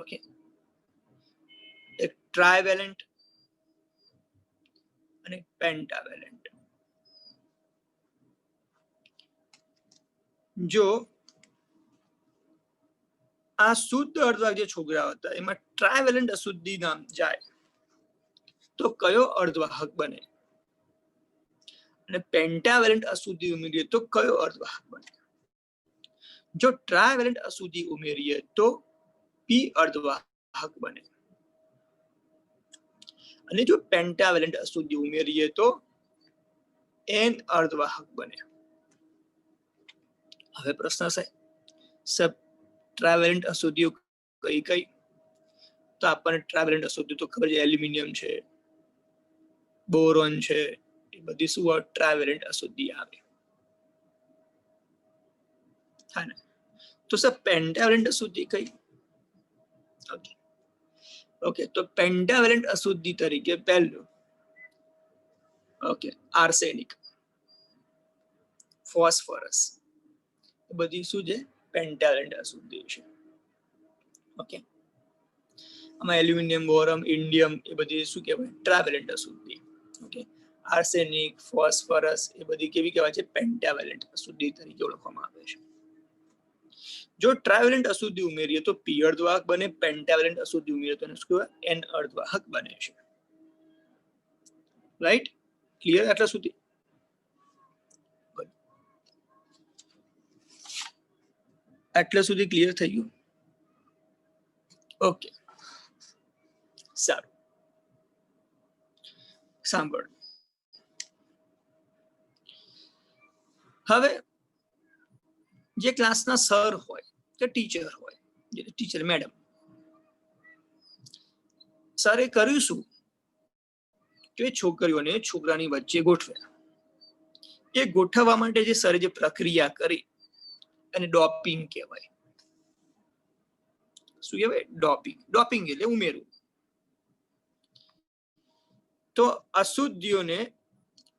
ઓકે, એક ટ્રાયવેલેન્ટ અને પેન્ટાવેલેન્ટ. જો આ શુદ્ધ અર્ધવાહક જે છોકરા હતા એમાં ટ્રાયવેલેન્ટ અશુદ્ધિ નામ જાય તો કયો અર્ધવાહક બને? અને પેન્ટાવેલેન્ટ અશુદ્ધિ ઉમેરીએ તો કયો અર્ધવાહક બને? જો ટ્રાયવેલેન્ટ અશુદ્ધિ ઉમેરીએ તો પી અર્ધવાહક બને, અને જો પેન્ટાવેલેન્ટ અશુદ્ધિ ઉમેરીએ તો એન અર્ધવાહક બને. હવે પ્રશ્ન છે, સબ ટ્રાયવેલેન્ટ અશુદ્ધિઓ કઈ કઈ? તો આપણને ટ્રાયવેલેન્ટ અશુદ્ધિ તો ખબર છે, એલ્યુમિનિયમ છે, બોરોન છે, એ બધી શું ટ્રાયવેલેન્ટ અશુદ્ધિ આવે. હા ને, તો સર પેન્ટાવેલેન્ટ અશુદ્ધિ કઈ? ઓકે, તો પેન્ટાવેલેન્ટ અશુદ્ધિ તરીકે પહેલું, ઓકે, આર્સેનિક. ફોસ્ફરસ એ બધી શું છે પેન્ટાવેલેન્ટ અશુદ્ધિ છે. ઓકે, આમાં એલ્યુમિનિયમ, બોરમ, ઇન્ડિયમ એ બધી શું કહેવાય ટ્રાવેલેન્ટ અશુદ્ધિ. ઓકે, આર્સેનિક, ફોસ્ફરસ એ બધી કેવી કહેવાય છે પેન્ટાવેલેન્ટ અશુદ્ધિ તરીકે ઓળખવામાં આવે છે. જો ટ્રાવેલેન્ટ અશુદ્ધિ ઉમેરીએ તો પી અર્ધવાહક બને, પેન્ટાવેલેન્ટ અશુદ્ધિ ઉમેરીએ તો શું કહેવાય એન અર્ધવાહક બને છે. રાઈટ, ક્લિયર આટલા સુધી? આટલા સુધી ક્લિયર થઈ ગયું? ઓકે, સારું. સાંભળ, હવે જે ક્લાસના સર હોય કે ટીચર હોય, ટીચર મેડમ, સરે કર્યું શું કે છોકરીઓને છોકરાની વચ્ચે ગોઠવ્યા. એ ગોઠવવા માટે જે સરે જે પ્રક્રિયા કરી એને ડોપિંગ કહેવાય. શું કહેવાય? ડોપિંગ. ડોપિંગ એટલે ઉમેરવું. તો અશુદ્ધિઓને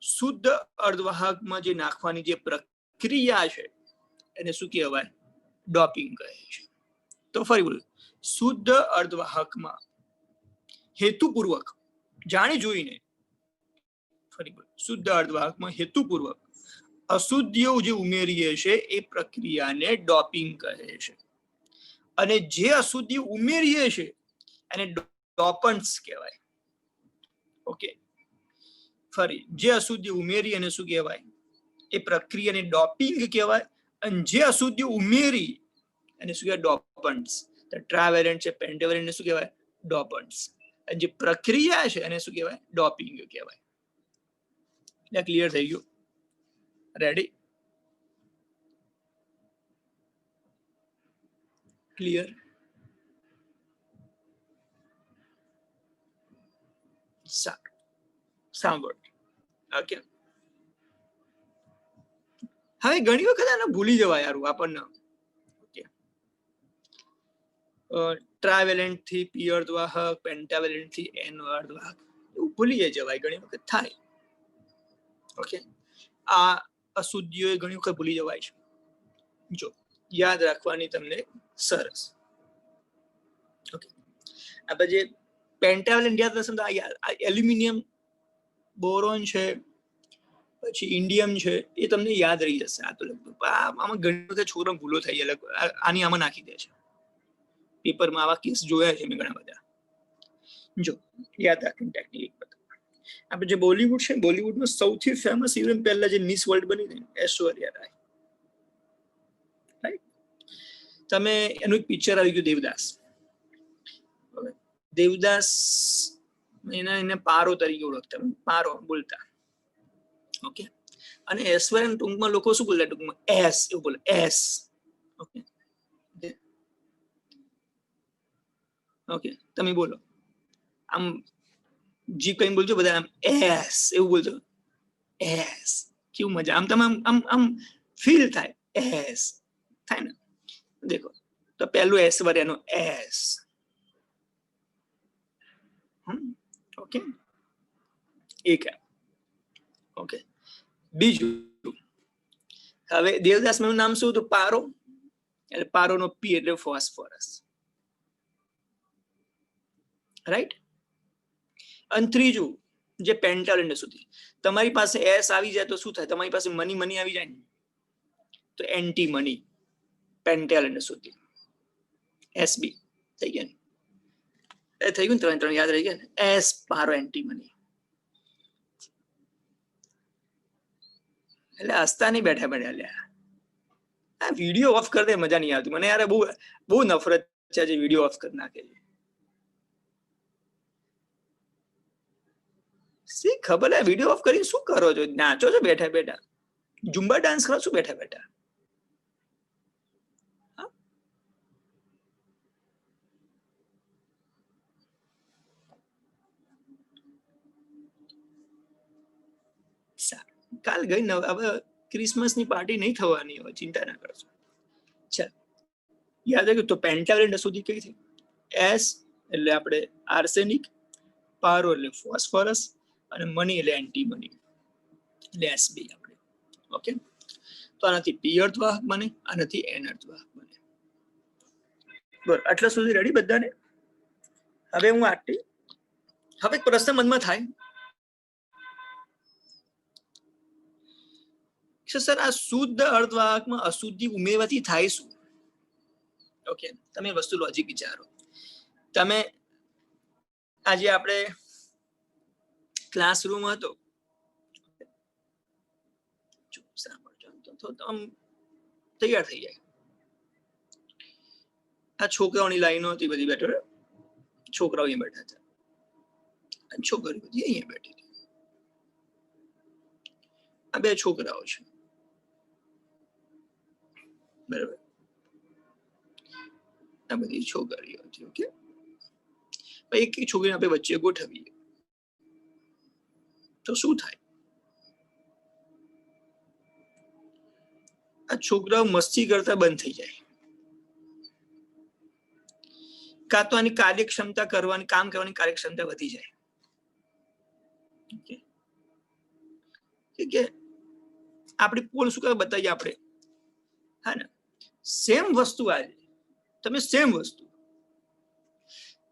શુદ્ધ અર્ધવાહકમાં જે નાખવાની જે પ્રક્રિયા છે એને શું કહેવાય? ડોપિંગ કહે છે. તો ફરી બોલું, શુદ્ધ અર્ધવાહકમાં હેતુપૂર્વક જાણી જોઈને, ફરી બોલું, શુદ્ધ અર્ધવાહકમાં હેતુપૂર્વક અશુદ્ધિઓ જે ઉમેરીએ છે એ પ્રક્રિયાને ડોપિંગ કહે છે. અને જે અશુદ્ધિ ઉમેરીએ છે એને ડોપન્ટ્સ કહેવાય. ઓકે, ફરી, જે અશુદ્ધિ ઉમેરી એને શું કહેવાય? એ પ્રક્રિયાને ડોપિંગ કહેવાય. અને જે અશુદ્ધિ ઉમેરી એને શું કહેવાય? ડોપન્ટ્સ. તો ટ્રાવેલેન્ટ છે, પેન્ટાવેલેન્ટ ને શું કહેવાય? ડોપન્ટ્સ. અને જે પ્રક્રિયા છે એને શું કહેવાય? ડોપિંગ કહેવાય. એટલે ક્લિયર થઈ ગયું? રેડી? ક્લિયર? સારું, સાંભળ. ઓકે, હવે ઘણી વખત આને ભૂલી જવાય યાર આપણને. ઓકે, ટ્રાવેલેન્ટ થી પી અર્ધવાહક, પેન્ટાવેલેન્ટ થી એન અર્ધવાહક એવું ભૂલી જવાય, ઘણી વખત થાય. ઓકે, આ અશુદ્ધિઓ ઘણી વખત ભૂલી જવાય છે. જો યાદ રાખવાની તમને સરસ. ઓકે, આપણે જે પેન્ટાવેલેન્ટ યાદ રહેશે તો એલ્યુમિનિયમ, બોરોન છે, પછી ઇન્ડિયમ છે, એ તમને યાદ રહી જશે. આ તો લગભગ આમાં ઘણી વખત છોકરા ભૂલો થઈ જાય, આની આમાં નાખી દે છે. પેપરમાં આવા કેસ જોયા છે મેં ઘણા બધા. જો યાદ રાખીને ટેકનિક બતા. આપણે જે બોલીવુડ છે, બોલીવુડમાં સૌથી ફેમસ હિરોઈન પહેલા જે મિસ વર્લ્ડ બની હતી ઐશ્વર્યા રાય. રાઈટ? તમે એનું એક પિક્ચર આવી ગયું દેવદાસ. દેવદાસ એને પારો તરીકે ઓળખતા, પારો બોલતા. ઓકે, અને ઐશ્વર્યા ટૂંકમાં લોકો શું બોલતા? ટૂંકમાં એસ એવું બોલે, એસ. ઓકે, ઓકે, તમે બોલો આમ જી કઈ બોલજો બધા આમ એસ એવું બોલજો. એસ કેવું મજા, આમ તમે આમ આમ ફીલ થાય, એસ થાય ને. દેખો તો પહેલું ઐશ્વર્યાનું એસ. ઓકે, એક. ઓકે, બીજું હવે દેવદાસ નું નામ શું હતું? પારો. એટલે પારો નો પી એટલે ફોસ્ફરસ. રાઈટ? અને ત્રીજું જે પેન્ટાવેલેન્ટ સુધી તમારી પાસે એસ આવી જાય તો શું થાય? તમારી પાસે મની મની આવી જાય ને, તો એન્ટી મની. પેન્ટાવેલેન્ટ સુધી એસબી થઈ ગયા ને, એ થઈ ગયું ને, ત્રણ ત્રણ યાદ રહી ગયા ને. એસ પારો એન્ટી મની. એટલે હસતા નહીં બેઠા બેઠા લ્યા. આ વિડીયો ઓફ કરી દે, મજા નહીં આવતી મને યાર. બહુ બહુ નફરત છે જે વિડીયો ઓફ કરી નાખે છે. શી ખબર હે વિડીયો ઓફ કરીને શું કરો છો? નાચો છો બેઠા બેઠા? ઝુંબા ડાન્સ કરો છો બેઠા બેઠા? કાલ ગઈ ને, હવે ક્રિસમસ ની પાર્ટી નહીં થવાની હોય, ચિંતા ના કરશો. ચાલ યાદ રાખ્યું તો પેન્ટાવેલેન્ટ સુધી કઈ થઈ? એસ એટલે આપણે આર્સેનિક, પારો એટલે ફોસ્ફરસ, અને મની એટલે એન્ટી મની એટલે એસબી આપણે. ઓકે, તો આનાથી p અર્ધવાહક બને, આનાથી n અર્ધવાહક બને. બરાબર, આટલા સુધી રેડી બધાને? હવે હું આટલી હવે પ્રશ્ન મનમાં થાય કે સર આ શુદ્ધ અર્ધવાહકમાં અશુદ્ધિ ઉમેરવાથી થાય શું? ઓકે, તમે વસ્તુ લોજિક વિચારો. તમે આજે આપણે ક્લાસરૂમ હતો, તો આમ તૈયાર થઈ જાય. આ છોકરાઓની લાઈનો હતી બધી, બેઠો છોકરાઓ અહીંયા બેઠા હતા, છોકરીઓ બધી અહીંયા બેઠી હતી. આ બે છોકરાઓ છે, બરાબર, આ બધી છોકરીઓ હતી. ઓકે, એક છોકરીને આપણે વચ્ચે ગોઠવીએ તો શું થાય? આ છોકરાઓ મસ્તી કરતા બંધ થઈ જાય, કાં તો આની કાર્યક્ષમતા કરવાની, કામ કરવાની કાર્યક્ષમતા વધી જાય. કે આપણી પોલ શું કરે બતાવીએ આપણે, હા ને? સેમ વસ્તુ આજે તમે સેમ વસ્તુ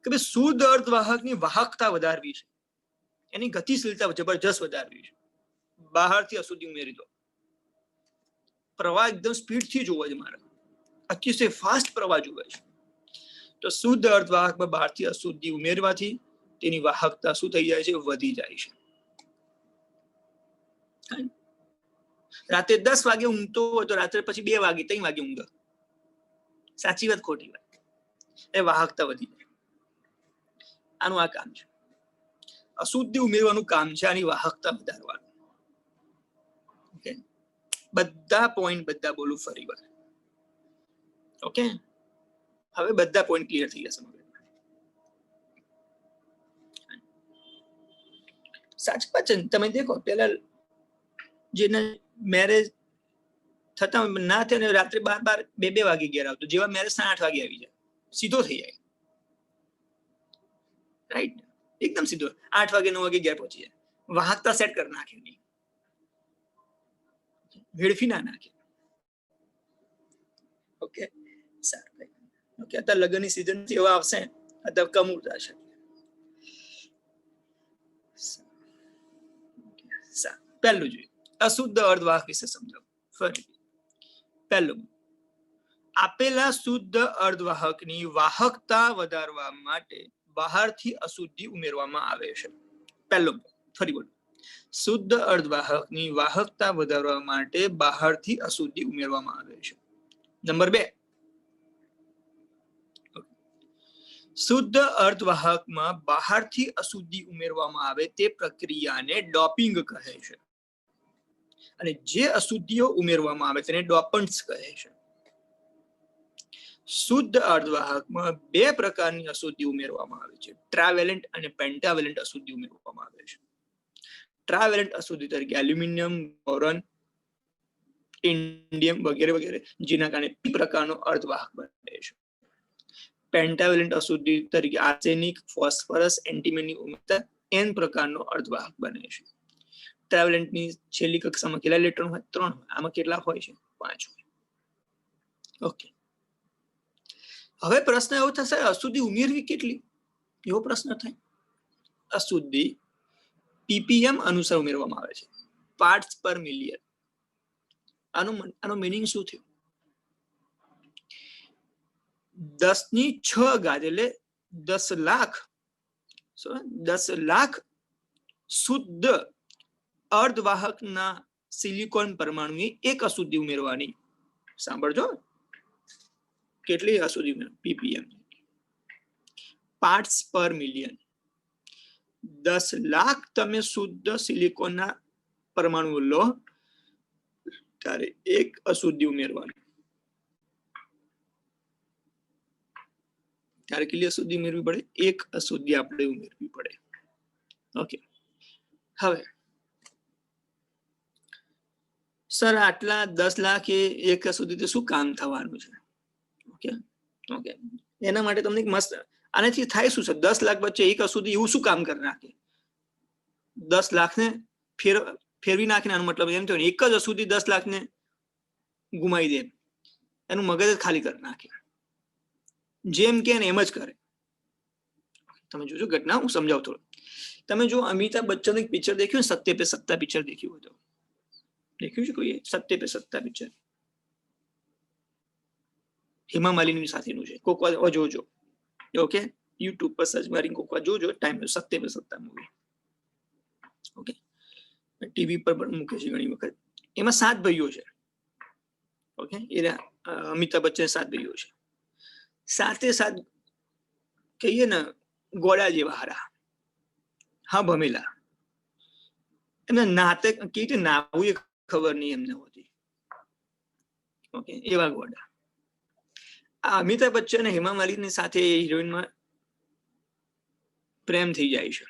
કે ભાઈ શુદ્ધ અર્ધવાહકની વાહકતા વધારવી છે, એની ગતિશીલતા જબરજસ્ત વધારવી છે, બહારથી અશુદ્ધિ ઉમેરી દો. પ્રવાહ એકદમ સ્પીડથી જોવે છે મારે, અતિશય ફાસ્ટ પ્રવાહ જોવે છે. તો શુદ્ધ અર્ધવાહકમાં બહારથી અશુદ્ધિ ઉમેરવાથી તેની વાહકતા શું થઈ જાય છે? વધી જાય છે. રાતે 10 વાગે ઊંઘતો હોય તો રાત્રે પછી 2 વાગે 3 વાગે ઊંઘે. સાચી વાત ખોટી વાત? એ વાહકતા વધી જાય. આનું આ કામ છે, અશુદ્ધિ ઉમેરવાનું કામ છે, આની વાહકતા વધારવાનું. ઓકે, બધા પોઈન્ટ બધા બોલું ફરી વાર. ઓકે, હવે બધા પોઈન્ટ ક્લિયર થઈ જશે. સાચી વાત છે. તમે દેખો, પેલા જેને મેરેજ થતા ના થાય ને રાત્રે 12 વાગે ઘેર આવતો, જેવા મેરેજ 8 વાગે આવી જાય, સીધો થઈ જાય. રાઈટ, એકદમ સીધો 8 વાગે 9 વાગે ઘેર પહોંચી જાય. વાહકતા સેટ કરી નાખે, વેડફી ના નાખે. ઓકે, સારું. ઓકે, અત્યારે લગ્નની સિઝન એવા આવશે, અત્યારે કમ ઉર્જા છે. પહેલું જોઈએ અશુદ્ધ અર્ધવાહક વિશે સમજાવો. ફરી પહેલું, આપેલા શુદ્ધ અર્ધવાહકની વાહકતા વધારવા માટે બહારથી અશુદ્ધિ ઉમેરવામાં આવે છે. પહેલું, ફરી બોલો, શુદ્ધ અર્ધવાહકની વાહકતા વધારવા માટે બહારથી અશુદ્ધિ ઉમેરવામાં આવે છે. નંબર 2, શુદ્ધ અર્ધવાહકમાં બહારથી અશુદ્ધિ ઉમેરવામાં આવે તે પ્રક્રિયાને ડોપિંગ કહે છે, અને જે અશુદ્ધિઓ ઉમેરવામાં આવે તેને ડોપન્ટ્સ કહે છે. શુદ્ધ અર્ધવાહકમાં 2 પ્રકારની અશુદ્ધિ ઉમેરવામાં આવે છે, ટ્રાવેલેન્ટ અને પેન્ટાવેલેન્ટ અશુદ્ધિ ઉમેરવામાં આવે છે. ટ્રાવેલેન્ટ અશુદ્ધિ તરીકે એલ્યુમિનિયમ, બોરોન, ઇન્ડિયમ વગેરે વગેરે, જેના કારણે p પ્રકારનો અર્ધવાહક બને છે. પેન્ટાવેલેન્ટ અશુદ્ધિ તરીકે આર્સેનિક, ફોસ્ફરસ, એન્ટીમની ઉમેરતા n પ્રકારનો અર્ધવાહક બને છે. ટ્રાવેલેન્ટની છેલ્લી કક્ષામાં કેટલા ઇલેક્ટ્રોન હોય? 3 હોય. આમાં કેટલા હોય છે? 5 હોય. ઓકે, હવે પ્રશ્ન એવો થશે, અશુદ્ધિ ઉમેરવી કેટલી? એવો પ્રશ્ન થાય. અશુદ્ધિ ppm અનુસાર ઉમેરવામાં આવે છે, પાર્ટ્સ પર મિલિયન. આનો મીનિંગ શું થયું? 10⁶ એટલે 10 લાખ 10 લાખ શુદ્ધ અર્ધવાહકના સિલિકોન પરમાણુની એક અશુદ્ધિ ઉમેરવાની. સાંભળજો, કેટલી અશુદ્ધિ ppm? પાર્ટ્સ પર મિલિયન. 10 લાખ તમે શુદ્ધ સિલિકોનના પરમાણુ લો ત્યારે એક અશુદ્ધિ ઉમેરવાની. ત્યારે કેટલી અશુદ્ધિ ઉમેરવી પડે? એક અશુદ્ધિ આપણે ઉમેરવી પડે. ઓકે, હવે સર આટલા 10 લાખ એ એક અશુદ્ધિ શું કામ થવાનું છે? ઓકે ઓકે, એના માટે તમને મસ્ત આનાથી થાય શું છે? 10 લાખ વચ્ચે એક અશુદ્ધિ એવું શું કામ કરી નાખે? 10 લાખને ફેરવી નાખીને આનો મતલબ એમ થયો, એક જ અશુદ્ધિ 10 લાખને ગુમાવી દે, એનું મગજ જ ખાલી કરી નાખે, જેમ કે એમ જ કરે. તમે જોજો ઘટના, હું સમજાવું થોડું. તમે જો અમિતાભ બચ્ચન એક પિક્ચર દેખ્યું, સત્ય પે સત્તા પિક્ચર દેખ્યું હતું? દેખ્યું છે કોઈ? સત્ય પે સત્તા પિક્ચર હેમા માલિની સાથેનું છે. કોક વાર જોજો, ઓકે, યુટ્યુબ પર સર્ચ મારી કોક વાર જોજો, ટાઈમ સત્ય પે સત્તા મૂવી, ઓકે, ટીવી પર પણ મૂકે છે ઘણી વખત. એમાં 7 ભાઈઓ છે, ઓકે, એ અમિતાભ બચ્ચન 7 ભાઈઓ છે, સાથે કહીએ ને ગોળા જેવા હારા, હા ભમેલા, એમને નાતે કેવી રીતે નાવું એ ખબર નહીં એમને હોતી, ઓકે, એવા ગોળા. આ અમિતાભ બચ્ચન હેમા માલિની સાથે હિરોઈનમાં પ્રેમ થઈ જાય છે,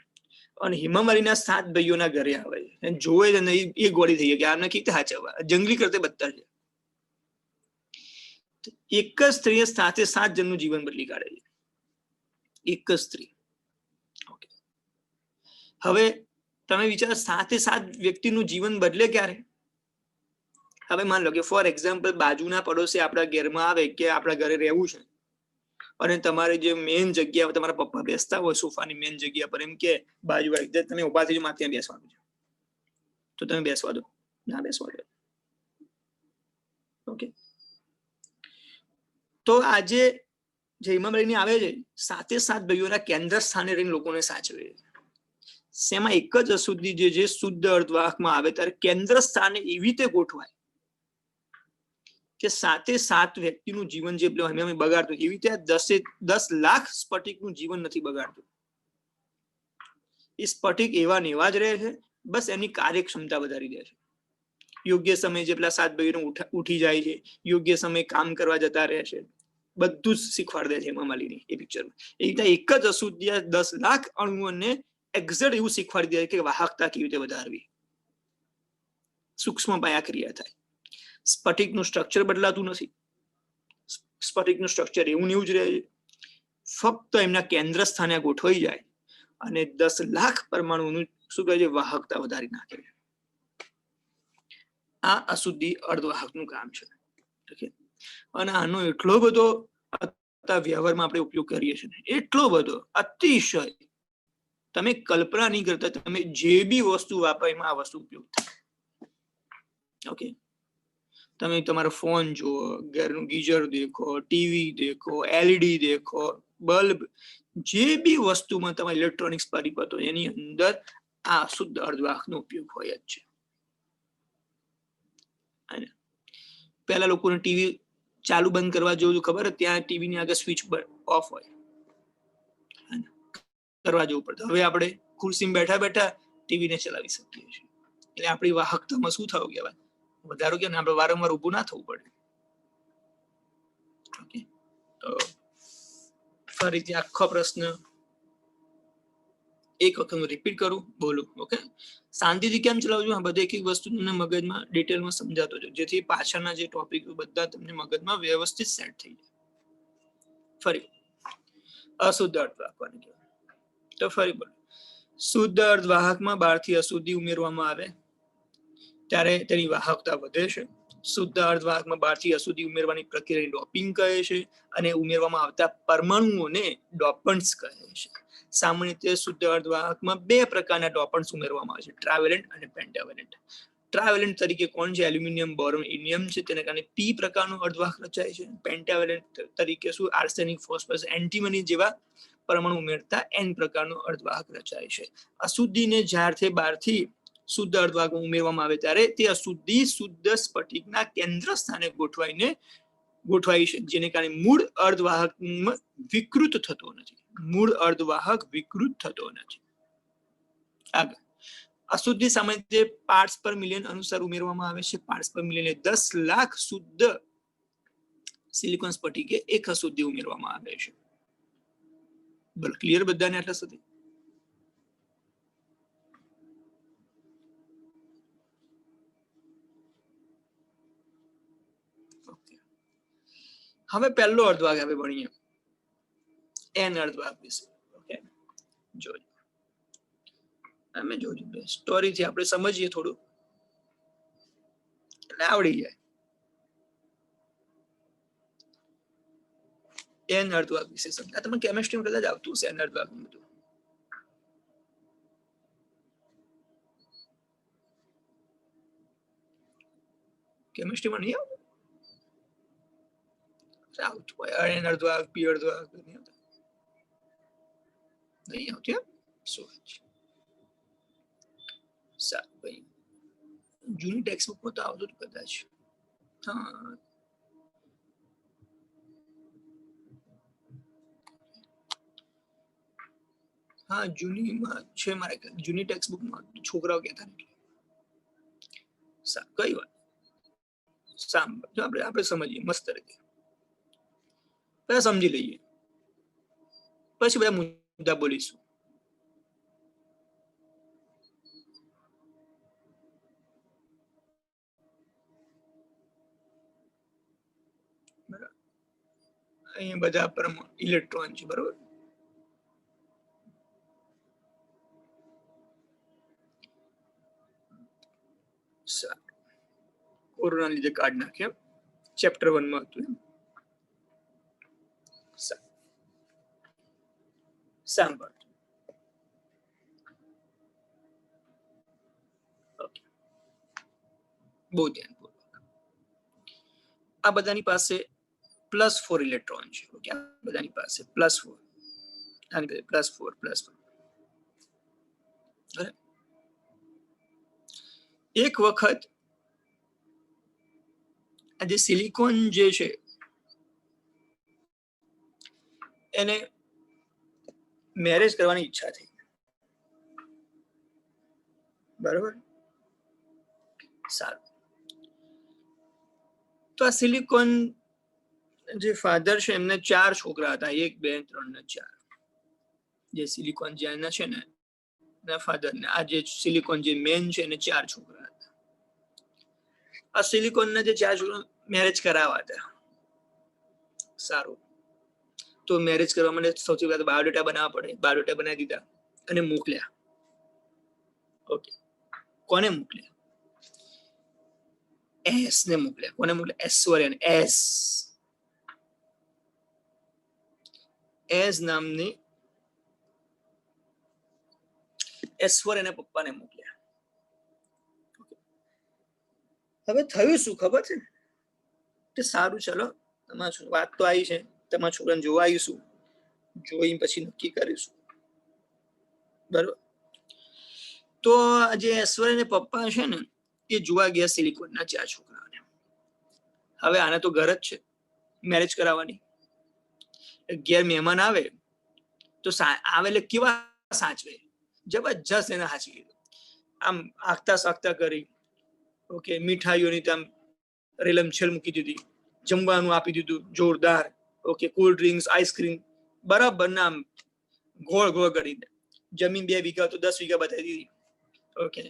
અને હેમા માલિનીના 7 ભાઈઓના ઘરે આવે છે, જોવે છે ને એ ગોળી થઈ જાય કે આમને કેવી રીતે હાચવવા, જંગલી કરતે બધા છે. એક જ સ્ત્રીએ સાથે 7 જણનું જીવન બદલી કાઢે છે, એક જ સ્ત્રી. હવે તમે વિચારો, સાથે 7 વ્યક્તિનું જીવન બદલે ક્યારે? હવે માન લો કે ફોર એક્ઝામ્પલ બાજુના પડોશી આપણા ઘરમાં આવે કે આપણા ઘરે રહેવું છે, અને તમારે જે મેઇન જગ્યા તમારા પપ્પા બેસતા હોય સોફાની મેઇન જગ્યા પર, એમ કે બાજુવાળી તમે ઉભા થઈ મારે ત્યાં બેસવાનું છે, તો તમે બેસવા દો? ના બેસવા દો. ઓકે, તો આજે જે હેમા માલિની આવે છે, સાથે 7 ભાઈઓના કેન્દ્ર સ્થાને રહીને લોકોને સાચવે છે. શેમાં? એક જ અશુદ્ધિ જે શુદ્ધ અર્ધવાહકમાં આવે ત્યારે કેન્દ્ર સ્થાને એવી રીતે ગોઠવાય કે સાથે 7 વ્યક્તિનું જીવન જે બગાડતું, એવી રીતે 10 લાખ સ્ફટિકનું જીવન નથી બગાડતું. એ સ્ફટિક એવા ને એવા જ રહે છે, બસ એની કાર્યક્ષમતા વધારી દે છે. યોગ્ય સમય જે પેલા 7 ભાઈઓ ઉઠી જાય છે, યોગ્ય સમય કામ કરવા જતા રહે છે, બધું જ શીખવાડી દે છે હેમા માલિની એ પિક્ચરમાં. એ રીતે એક જ અશુદ્ધિ 10 લાખ અણુઓને એક્ઝેક્ટ એવું શીખવાડી દે કે વાહકતા કેવી રીતે વધારવી, સૂક્ષ્મ પાયા ક્રિયા થાય. સ્ફટિકનું સ્ટ્રક્ચર બદલાતું નથી, સ્ફટિકનું સ્ટ્રક્ચર એવું ને એવું જ રહે છે, ફક્ત એમના કેન્દ્ર સ્થાને ગોઠવાઈ જાય અને 10 લાખ પરમાણુનું શું કહે છે, વાહકતા વધારી નાખે છે. આ અશુદ્ધિ અર્ધવાહકનું કામ છે. અને આનો એટલો બધો વ્યવહારમાં આપણે ઉપયોગ કરીએ છીએ, એટલો બધો, અતિશય, તમે કલ્પના નહીં કરતા. તમે જે બી વસ્તુ વાપરો એમાં આ વસ્તુ ઉપયોગ થાય. ઓકે, તમે તમારો ફોન જુઓ, ઘરનું ગીઝર દેખો, ટીવી દેખો, એલઈડી દેખો, બલ્બ, જે બી વસ્તુમાં તમારે ઇલેક્ટ્રોનિક્સ પરિપતો એની અંદર આ શુદ્ધ અર્ધવાહકનો ઉપયોગ હોય જ છે. પહેલા લોકોને ટીવી ચાલુ બંધ કરવા જેવું ખબર, ત્યાં ટીવીની આગળ સ્વિચ ઓફ હોય, કરવા જવું પડતું. હવે આપણે ખુરશીમાં બેઠા બેઠા ટીવીને ચલાવી શકીએ છીએ. એટલે આપણી વાહકતામાં શું થયું કહેવાય, વધારો કે આપણે વારંવાર ઊભું ના થવું પડે. ઓકે, તો ફરીથી આખો પ્રશ્ન એક વખત હું રિપીટ કરું, બોલું. ઓકે, શાંતિથી કેમ ચલાવજો, આ બધે એક એક વસ્તુ તમને મગજમાં ડિટેલમાં સમજાતો જો, જેથી પાછળના જે ટોપિક બધા તમને મગજમાં વ્યવસ્થિત સેટ થઈ જાય. ફરી અશુદ્ધ અર્ધવાહક કહેવાય. તો ફરી બોલો, શુદ્ધ અર્ધવાહકમાં 12 થી અશુદ્ધિ ઉમેરવામાં આવે ત્યારે તેની વાહકતા વધે છે. શુદ્ધ અર્ધવાહકમાં 12 થી અશુદ્ધિ ઉમેરવાની પ્રક્રિયાને ડોપિંગ કહે છે, અને ઉમેરવામાં આવતા પરમાણુઓને ડોપન્ટ્સ કહે છે. સામાન્ય રીતે શુદ્ધ અર્ધવાહકમાં 2 પ્રકારના ડોપન્ટ્સ ઉમેરવામાં આવે છે, ટ્રાવેલેન્ટ અને પેન્ટાવેલેન્ટ. ટ્રાવેલેન્ટ તરીકે કોણ છે? એલ્યુમિનિયમ, બોરોન, ઇન્ડિયમ છે, તેને કારણે પી પ્રકારનો અર્ધવાહક રચાય છે. પેન્ટાવેલેન્ટ તરીકે શું? આર્સેનિક, ફોસ્ફરસ, એન્ટીમની જેવા પરમાણુ ઉમેરતા એન પ્રકારનો અર્ધવાહક રચાય છે. અશુદ્ધિને જ્યારથી 12 થી શુદ્ધ અર્ધવાહક ઉમેરવામાં આવે ત્યારે તે અશુદ્ધિ શુદ્ધ સ્ફટિકના કેન્દ્ર સ્થાને ગોઠવાય છે, જેને કારણે મૂળ અર્ધવાહક વિકૃત થતો નથી. મૂળ અર્ધવાહક વિકૃત થતો નથી. આગળ, અશુદ્ધિ સામાન્ય રીતે પાર્ટ્સ પર મિલિયન અનુસાર ઉમેરવામાં આવે છે. પાર્ટ્સ પર મિલિયન 10 લાખ શુદ્ધ સિલિકોન સ્ફટિકે એક અશુદ્ધિ ઉમેરવામાં આવે છે. બોલો, ક્લિયર બધાને આટલા સુધી? હવે પહેલો અર્ધવાહક આપણે ભણીએ, એન અર્ધવાહક વિશે. ઓકે, જોજો, અમે જોજો સ્ટોરીથી આપણે સમજીએ થોડું, એટલે આવડી જાય. એન અર્ધવાહક વિશે સમજ. આ તમને કેમિસ્ટ્રીમાં કદાચ આવતું હશે એન અર્ધવાહક બધું. કેમિસ્ટ્રીમાં નહીં આવતું? આવતું હોય એન અર્ધવાહક, પી અર્ધવાહક નહીં આવતું. નહીં આવતું એમ? શું વાત છે. સારું ભાઈ, જૂની ટેક્સ્ટ બુકમાં તો આવતું જ કદાચ. હા, હા જૂનીમાં છે મારે, જૂની ટેક્સ્ટ બુકમાં છોકરાઓ કહેતા ને. કઈ વાત સાંભળ, આપણે સમજીએ મસ્ત રીતે, પહેલા સમજી લઈએ, પછી બધા મુદ્દા બોલીશું. અહીંયા બધા પરમાણુ ઇલેક્ટ્રોન છે, બરોબર. કોરોના લીધે કાઢ નાખ્યા, ચેપ્ટર 1 માં હતું. સાંભળ, બહુ ધ્યાનપૂર્વક. આ બધાની પાસે +4 ઇલેક્ટ્રોન છે. ઓકે, આ બધાની પાસે +4, આની પાસે +4. એક વખત આ જે સિલિકોન જે છે એને મેરેજ કરવાની ઈચ્છા થઈ, બરોબર. સારું, તો આ સિલિકોન જે ફાધર છે એમને 4 છોકરા હતા, 1 2 3 ને 4. જે સિલિકોન જેના છે ને એના ફાધર ને, આ જે સિલિકોન જે મેન છે એને 4 છોકરા હતા. આ સિલિકોન ને જે 4 છોકરા મેરેજ કરાવવા હતા. સારું, તો મેરેજ કરવા માટે સૌથી પહેલા બાયોડેટા બનાવવા પડે. બાયોડેટા બનાવી દીધા અને મોકલ્યા. ઓકે, કોને મોકલ્યા? એસ ને મોકલ્યા. કોને મોકલ્યા? એશ્વર્યને. એસ નામની એશ્વર્યના પપ્પાને મોકલ્યા. હવે થયું શું ખબર છે? કે સારું, ચલો તમારી વાત તો આવી છે, તમારા છોકરાને જોવા આવીશું, જોઈ પછી નક્કી કરીશું, બરોબર. તો જે એશ્વર્યના પપ્પા છે ને એ જોવા ગયા સિલિકોનના 4 છોકરાઓને. હવે આને તો ઘર જ છે મેરેજ કરાવવાની. ઘેર મહેમાન આવે તો આવે એટલે કેવા સાચવે, જબરજસ્ત એને સાચવી લીધું. આમ આખતા સાખતા કરી, ઓકે, મીઠાઈઓની આમ રેલમછેલ મૂકી દીધી, જમવાનું આપી દીધું જોરદાર, ઓકે, કોલ્ડ ડ્રિંક્સ, આઈસ્ક્રીમ બરાબર ના આમ ગોળ ગોળ કરી દે. જમીન 2 વીઘા તો 10 વીઘા બતાવી દીધી. ઓકે,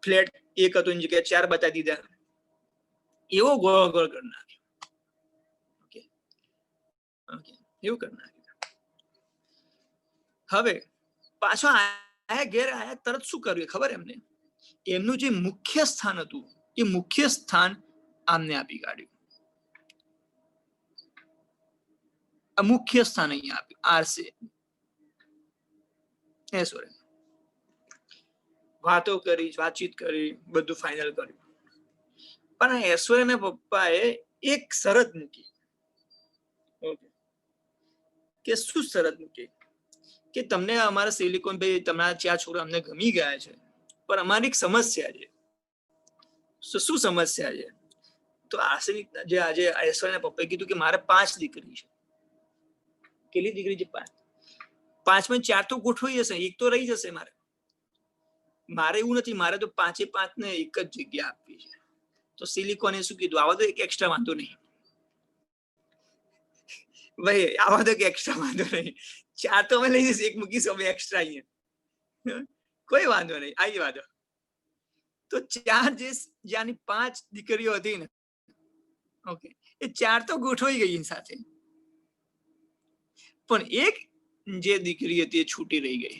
ફ્લેટ 1 હતો એની જગ્યાએ 4 બતાવી દીધા. એવો ગોળ ગોળ કરી નાખ્યો. ઓકે, ઓકે, એવું કરી નાખ્યું. હવે પાછો આયા, ઘેર આયા, તરત શું કર્યું ખબર એમને? એમનું જે મુખ્ય સ્થાન હતું એ મુખ્ય સ્થાન આમને આપી કાઢ્યું. મુખ્ય સ્થાન અહીંયા આપ્યું, આરસે. સોરી, વાતો કરી, વાતચીત કરી, બધું ફાઇનલ કર્યું. પણ એશ્વર્યના પપ્પાએ એક શરત મૂકી. કે શું શરત મૂકી? કે તમને અમારા સિલિકોન ભાઈ, તમારા 4 છોકરા અમને ગમી ગયા છે, પણ અમારી એક સમસ્યા છે. શું સમસ્યા છે? તો આર્સેનિક જે આજે એશ્વર્યના પપ્પાએ કીધું કે મારે 5 દીકરી છે. કેટલી દીકરી છે? 5. 5 માં 4 તો ગોઠવાઈ જશે, એક તો રહી જશે. મારે એવું નથી, મારે તો 5 ને એક જ જગ્યા આપવી છે. તો સિલિકોને શું કીધું? આવા તો એક એક્સ્ટ્રા વાંધો નહીં ભાઈ, આવા તો એક્સ્ટ્રા વાંધો નહીં. 4 તો અમે લઈ જઈશું, એક મૂકીશું અમે એક્સ્ટ્રા અહીંયા, કોઈ વાંધો નહીં, આવી વાંધો. તો 4 જે જ્યાંની 5 દીકરીઓ હતી ને, ઓકે, એ 4 તો ગોઠવાઈ ગઈ સાથે, પણ એક જે દીકરી હતી એ છૂટી રહી ગઈ.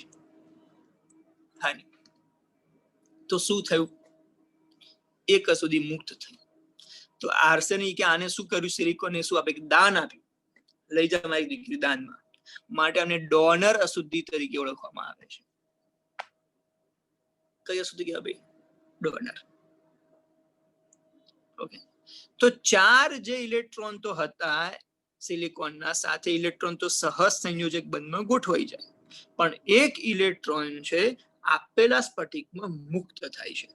હા, તો શું થયું? એક સુધી મુક્ત થઈ. તો આર્સેનિકે આને શું કર્યું? સિલિકોને શું આપે? દાન આપ્યું. લઈ જા મારી દીકરી દાનમાં, માટે આને ડોનર અશુદ્ધિ તરીકે ઓળખવામાં આવે છે. કઈ અશુદ્ધિ કહેવાય ભાઈ? ડોનર. ઓકે, તો 4 જે ઇલેક્ટ્રોન તો હતા સિલિકોનના, સાથે ઇલેક્ટ્રોન તો સહજ સંયોજક બંધમાં ગોઠવાઈ જાય, પણ એક ઇલેક્ટ્રોન છે આપેલા સ્ફટિકમાં મુક્ત થાય છે.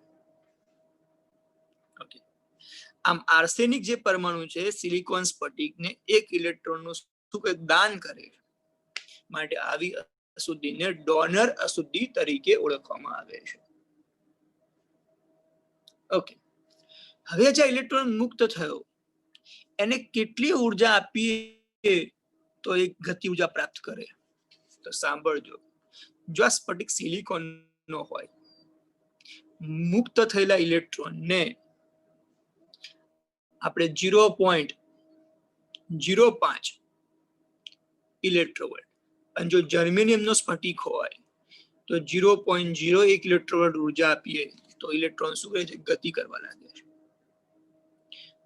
ઓકે, આમ આર્સેનિક જે પરમાણુ છે સિલિકોન સ્ફટિકને એક ઇલેક્ટ્રોનનું દાન કરે છે, માટે આવી અશુદ્ધિને ડોનર અશુદ્ધિ તરીકે ઓળખવામાં આવે છે. ઓકે, હવે જે ઇલેક્ટ્રોન મુક્ત થયો એને કેટલી ઉર્જા આપીએ તો એક ગતિ ઉર્જા પ્રાપ્ત કરે? તો સાંભળજો, જો આ સ્ફટિક સિલિકોન નો હોય, મુક્ત થયેલા ઇલેક્ટ્રોનને આપણે 0.05 ઇલેક્ટ્રોવોલ્ટ, અને જો જર્મેનિયમ નો સ્ફટિક હોય તો 0.01 ઇલેક્ટ્રોવોલ્ટ ઉર્જા આપીએ તો ઇલેક્ટ્રોન શું કરે છે? ગતિ કરવા લાગે છે.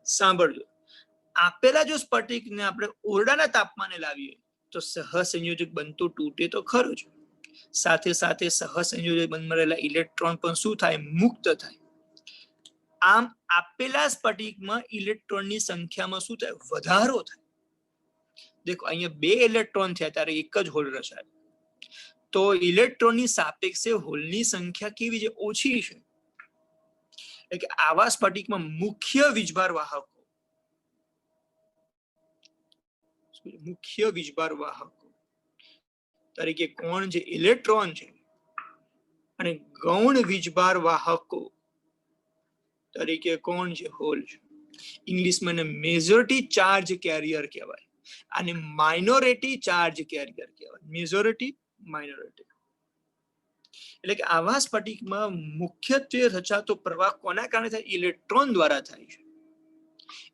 સાંભળજો, આપેલા જો સ્ફટિકને આપણે ઓરડાના તાપમાને લાવીએ તો સહસંયોજક બનતો તૂટે તો ખરો જ, સાથે સાથે સહસંયોજક બંધમાં રહેલા ઇલેક્ટ્રોન પણ શું થાય? મુક્ત થાય. આમ આપેલા સ્ફટિકમાં ઇલેક્ટ્રોનની સંખ્યામાં શું થાય? વધારો થાય. દેખો, અહીંયા 2 ઇલેક્ટ્રોન થયા ત્યારે એક જ હોલ રચાય, તો ઇલેક્ટ્રોનની સાપેક્ષે હોલની સંખ્યા કેવી છે? ઓછી છે. એટલે કે આવા સ્ફટિકમાં મુખ્ય વીજભાર વાહકો તરીકે કોણ છે? ઇલેક્ટ્રોન છે. અને ગૌણ વીજભાર વાહકો તરીકે કોણ છે? હોલ છે. ઇંગ્લિશમાં મેજોરિટી ચાર્જ કેરિયર કહેવાય, અને માઇનોરિટી ચાર્જ કેરિયર કહેવાય. Majority, minority. એટલે કે આવા સ્ફટિકમાં મુખ્યત્વે રચાતો પ્રવાહ કોના કારણે થાય? ઇલેક્ટ્રોન દ્વારા થાય છે.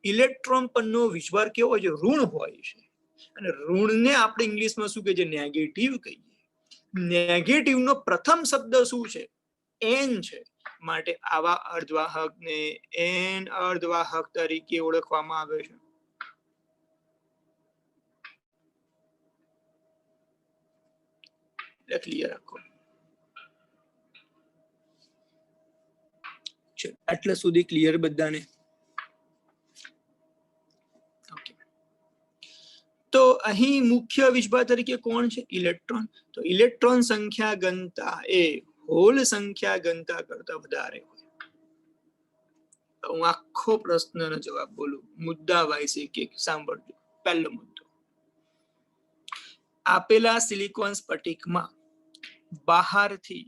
ઇલેક્ટ્રોન પરનો વીજભાર કેવો હોય છે? ઋણ હોય છે. અને ઋણને આપણે ઇંગ્લિશમાં શું કહીએ? નેગેટિવ કહીએ. નેગેટિવ નો પ્રથમ શબ્દ શું છે? એન છે. માટે આવા અર્ધવાહકને એન અર્ધવાહક તરીકે ઓળખવામાં આવે છે. ક્લિયર રાખો. આટલા સુધી ક્લિયર બધાને? તો અહીં મુખ્ય વીજભાર તરીકે કોણ છે? ઇલેક્ટ્રોન. તો ઇલેક્ટ્રોન સંખ્યા ઘનતા એ હોલ સંખ્યા ઘનતા કરતા વધારે હોય. હું આખો પ્રશ્નનો જવાબ બોલું, મુદ્દા વાઇસ એક એક સાંભળજો. પહેલો મુદ્દો, આપેલા સિલિકોન સ્ફટિકમાં બહારથી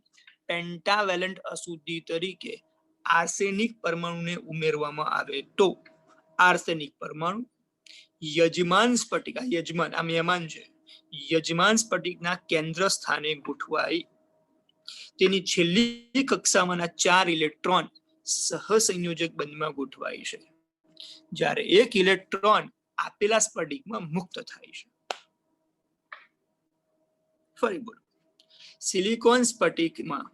પેન્ટાવેલન્ટ અશુદ્ધિ તરીકે આર્સેનિક પરમાણુને ઉમેરવામાં આવે તો આર્સેનિક પરમાણુ યજમાન સ્ફટિક, આ યજમાન, આ મહેમાન છે, યજમાન સ્ફટિકના કેન્દ્ર સ્થાને ગોઠવાઈ તેની છેલ્લી કક્ષામાંના 4 ઇલેક્ટ્રોન સહસંયોજક બંધમાં ગોઠવાય છે, જ્યારે એક ઇલેક્ટ્રોન આપેલા સ્ફટિકમાં મુક્ત થાય છે. ફરી બોલો, સિલિકોન સ્ફટિકમાં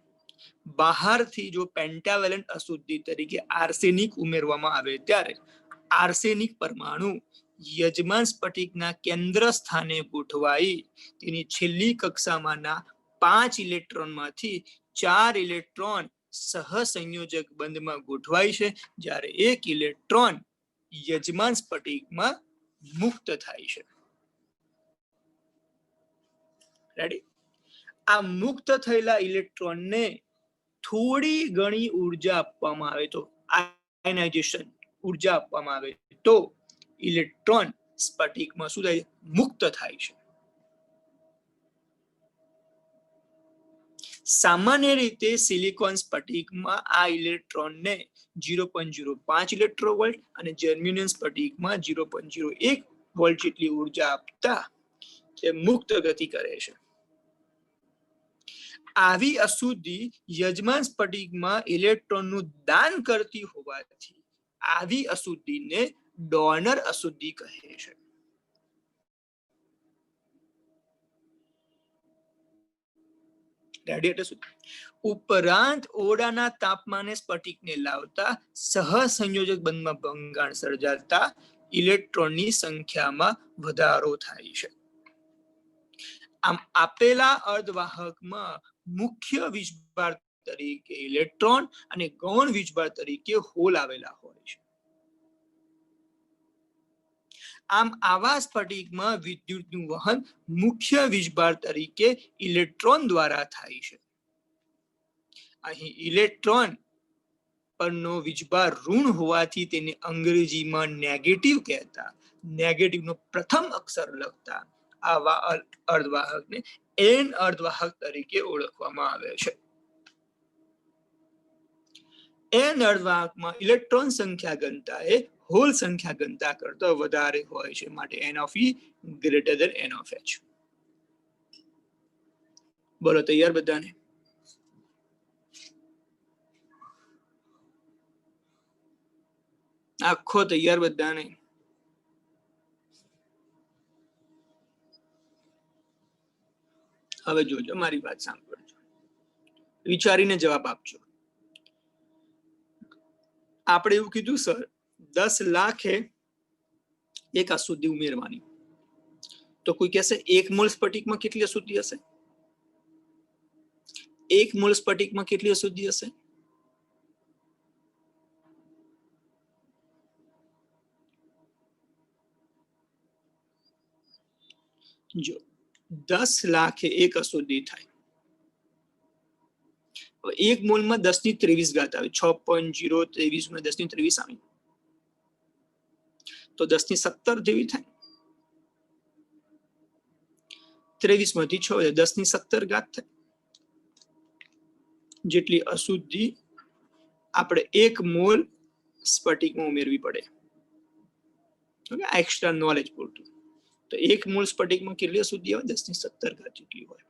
બહારથી જો પેન્ટાવેલન્ટ અશુદ્ધિ તરીકે આર્સેનિક ઉમેરવામાં આવે ત્યારે આર્સેનિક પરમાણુ યજમાન સ્ફટિકના કેન્દ્ર સ્થાને ગોઠવાઈ તેની છેલ્લી કક્ષામાંના 5 ઇલેક્ટ્રોનમાંથી 4 ઇલેક્ટ્રોન સહસંયોજક બંધમાં ગોઠવાય છે, જ્યારે એક ઇલેક્ટ્રોન યજમાન સ્ફટિકમાં મુક્ત થાય છે. રેડી? આ મુક્ત થયેલા ઇલેક્ટ્રોનને થોડી ઘણી ઉર્જા આપવામાં આવે તો આયનાઇઝેશન ઉર્જા આપવામાં આવે તો ઇલેક્ટ્રોન સ્ફટિકમાં શું થાય? મુક્ત થાય છે. સામાન્ય રીતે સિલિકોન સ્ફટિકમાં આ ઇલેક્ટ્રોનને 0.05 ઇલેક્ટ્રોવોલ્ટ અને જર્મેનિયમ સ્ફટિકમાં 0.01 વોલ્ટ જેટલી ઉર્જા આપતા તે મુક્ત ગતિ કરે છે. આવી અશુદ્ધિ યજમાન સ્ફટિકમાં ઇલેક્ટ્રોનનું દાન કરતી હોવાથી આવી અશુદ્ધિને ડોનર અશુદ્ધિ કહે છે. ઉપરાંત ઓરડાના તાપમાને સ્ફટિકને લાવતા સહસંયોજક બંધમાં ભંગાણ સર્જાતા ઇલેક્ટ્રોનની સંખ્યામાં વધારો થાય છે. આમ આપેલા અર્ધવાહકમાં મુખ્ય વીજભાર તરીકે ઇલેક્ટ્રોન અને ગૌણ વીજભાર તરીકે હોલ આવેલા હોય છે. આમ આવા સ્ફટિકમાં વિદ્યુતનું વહન મુખ્ય વીજભાર તરીકે ઇલેક્ટ્રોન દ્વારા થાય છે. અહીં ઇલેક્ટ્રોન પરનો વીજભાર ઋણ હોવાથી તેને અંગ્રેજીમાં નેગેટિવ કહેતા, નેગેટિવનો પ્રથમ અક્ષર લખતા આવા અર્ધવાહકને એન અર્ધવાહક તરીકે ઓળખવામાં આવે છે. એન અર્ધવાહકમાં ઇલેક્ટ્રોન સંખ્યા ઘનતા એ હોલ સંખ્યા ઘનતા કરતા વધારે હોય છે, માટે n of E greater than n of H. બોલો તૈયાર બધાને? આખો તૈયાર બધાને? હવે જોજો, મારી વાત સાંભળજો, વિચારીને જવાબ આપજો. આપણે એવું કીધું સર 10 લાખે એક અશુદ્ધિ ઉમેરવાની, તો કોઈ કહેશે 1 મોલ સ્ફટિકમાં કેટલી અશુદ્ધિ હશે? 1 મોલ સ્ફટિકમાં કેટલી અશુદ્ધિ હશે? જો 10 લાખે એક અશુદ્ધિ થાય, 1 મોલમાં 10⁻23 આવે, 6.023 માં 10⁻23 આવે, તો 10⁻17 જેવી થાય. 23 માંથી 6 10⁻17 થાય, જેટલી અશુદ્ધિ આપણે 1 મોલ સ્ફટિકમાં ઉમેરવી પડે. એક્સ્ટ્રા નોલેજ પૂરતું. તો 1 મોલ સ્ફટિકમાં કેટલી અશુદ્ધિ આવે? 10⁻17 જેટલી હોય.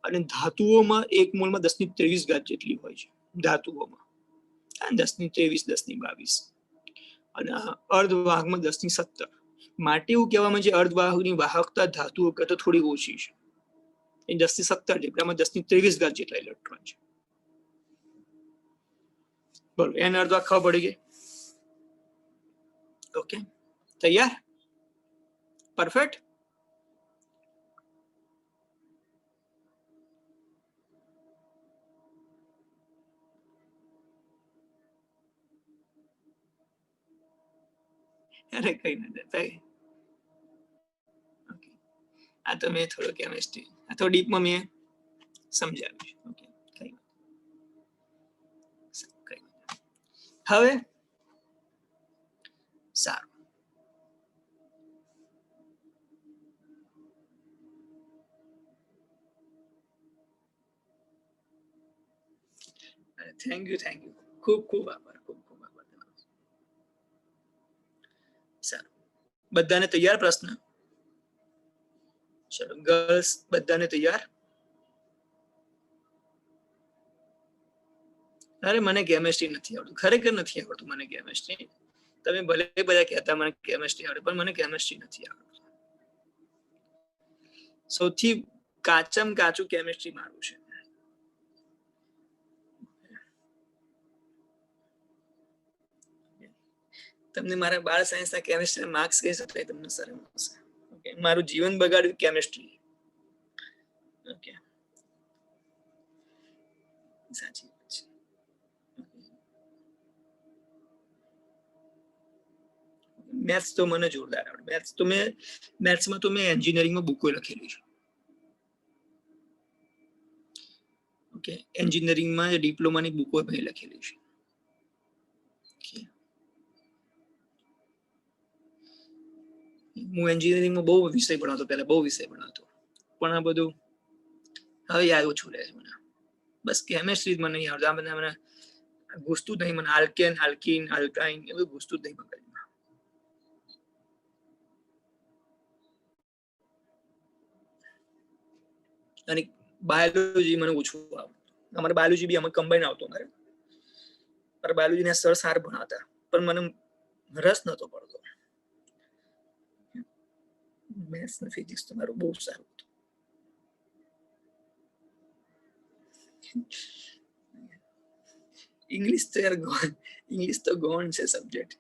અને ધાતુઓમાં 1 મોલમાં 10⁻23 જેટલી હોય છે ધાતુઓમાં, 10⁻23 10⁻22, અને અર્ધવાહકમાં 10⁻17. માટે એવું કહેવામાં છે અર્ધવાહકની વાહકતા ધાતુઓ કરતા થોડી ઓછી છે, એ 10⁻17 જેટલામાં 10⁻23 જેટલા ઇલેક્ટ્રોન છે. બોલો, એને અર્ધવાહક ખબર પડી ગઈ? ઓકે, તૈયાર? પરફેક્ટ. અરે કઈ નથી, આ તો મેં થોડો કેમિસ્ટ્રી, આ તો ડીપમાં મેં સમજાવ્યું. ઓકે, કઈ હવે સારું. થેન્ક યુ, ખૂબ ખૂબ આભાર, ખૂબ ખૂબ આભાર. સારું, બધાને તૈયાર પ્રશ્ન? ચલો ગર્લ્સ બધાને તૈયાર? અરે મને કેમિસ્ટ્રી નથી આવડતું, ખરેખર નથી આવડતું મને કેમિસ્ટ્રી. તમે ભલે બધા કહેતા મને કેમિસ્ટ્રી આવડે, પણ મને કેમિસ્ટ્રી નથી આવડતું. સૌથી કાચમ કાચું કેમિસ્ટ્રી મારું છે. તમને મારા બાળ સાયન્સના કેમિસ્ટ્રીના માર્ક્સ કહી શકાય તમને સર? ઓકે, મારું જીવન બગાડ્યું કેમિસ્ટ્રી. ઓકે, સાચી વાત છે. મેથ્સ તો મને જોરદાર આવડે. મેથ્સમાં તો મેં એન્જિનિયરિંગમાં બુકો લખેલી છે. ઓકે, એન્જિનિયરિંગમાં ડિપ્લોમાની બુકો મેં લખેલી છે. હું એન્જિનિયરિંગમાં બહુ વિષય ભણાવતો, પહેલા બહુ વિષય ભણાવતો, પણ આ બધું હવે યાદ ઓછું રહે છે મને. બસ કેમિસ્ટ્રી મને નહીં આવડતું. આ બધા મને ઘૂસતું જ નહીં. મને આલ્કેન, આલ્કીન, આલ્કાઇન એ બધું ઘૂસતું જ નહીં મગજમાં. અને બાયોલોજી મને ઓછું આવડતું. અમારે બાયોલોજી બી અમે કમ્બાઈન આવતો. મારે બાયોલોજીના સર સાર ભણાવતા, પણ મને રસ નતો પડતો. મેથ્સ ને ફિઝિક્સ તો મારું બહુ સારું હતું. ઇંગ્લિશ તો યાર ઇંગ્લિશ તો ગોન છે સબ્જેક્ટ.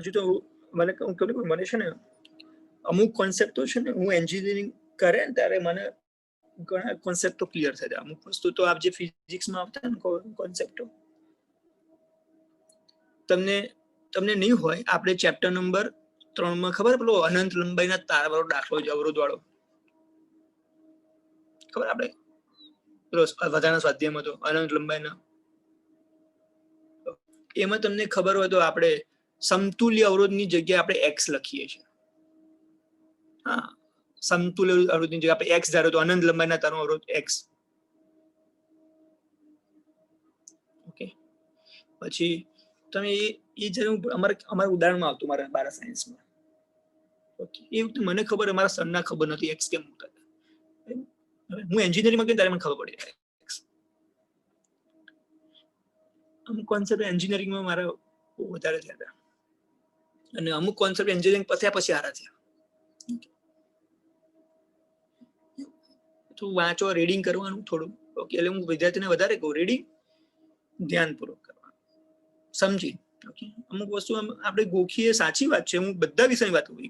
હજુ તો મને મને છે ને અમુક કોન્સેપ્ટ તો છે ને હું એન્જિનિયરિંગ કરે ને ત્યારે મને ઘણા કોન્સેપ્ટ તો ક્લિયર થાય. અમુક વસ્તુ તો આપ જે ફિઝિક્સમાં આવતા ને કોન્સેપ્ટો તમને તમને નહીં હોય. આપણે ચેપ્ટર નંબર 3 માં ખબર પેલો અનંત લંબાઈના તાર વાળો દાખલો છે, અવરોધ વાળો, ખબર આપણે પેલો વધારાના સ્વાધ્યાયમાં તો અનંત લંબાઈના, એમાં તમને ખબર હોય તો આપણે સમતુલ્ય અવરોધની જગ્યાએ આપણે એક્સ લખીએ છીએ. હા, સમતુલ્ય અવરોધની જગ્યાએ આપણે એક્સ ધારો તો અનંત લંબાઈના તારનો અવરોધ એક્સ. ઓકે, પછી તમે એ જરૂર અમારા ઉદાહરણમાં આવતું મારા 12 સાયન્સમાં. ઓકે, એ વખતે મને ખબર, અમારા સરના ખબર નથી એક્સ કેમ હોતા. હું એન્જિનિયરિંગમાં ગયો ત્યારે મને ખબર પડી જાય. અમુક કોન્સેપ્ટ એન્જિનિયરિંગમાં મારા બહુ વધારે થયા હતા અને અમુક કોન્સેપ્ટ એન્જિનિયરિંગ પત્યા પછી હારા થયા. તો વાંચો, રીડિંગ કરવાનું થોડું. ઓકે, એટલે હું વિદ્યાર્થીને વધારે કહું રીડિંગ ધ્યાનપૂર્વક કરવાનું, સમજી. ઓકે, અમુક વસ્તુ આપણે ગોખીએ, સાચી વાત છે. હું બધા વિષયની વાત કરું,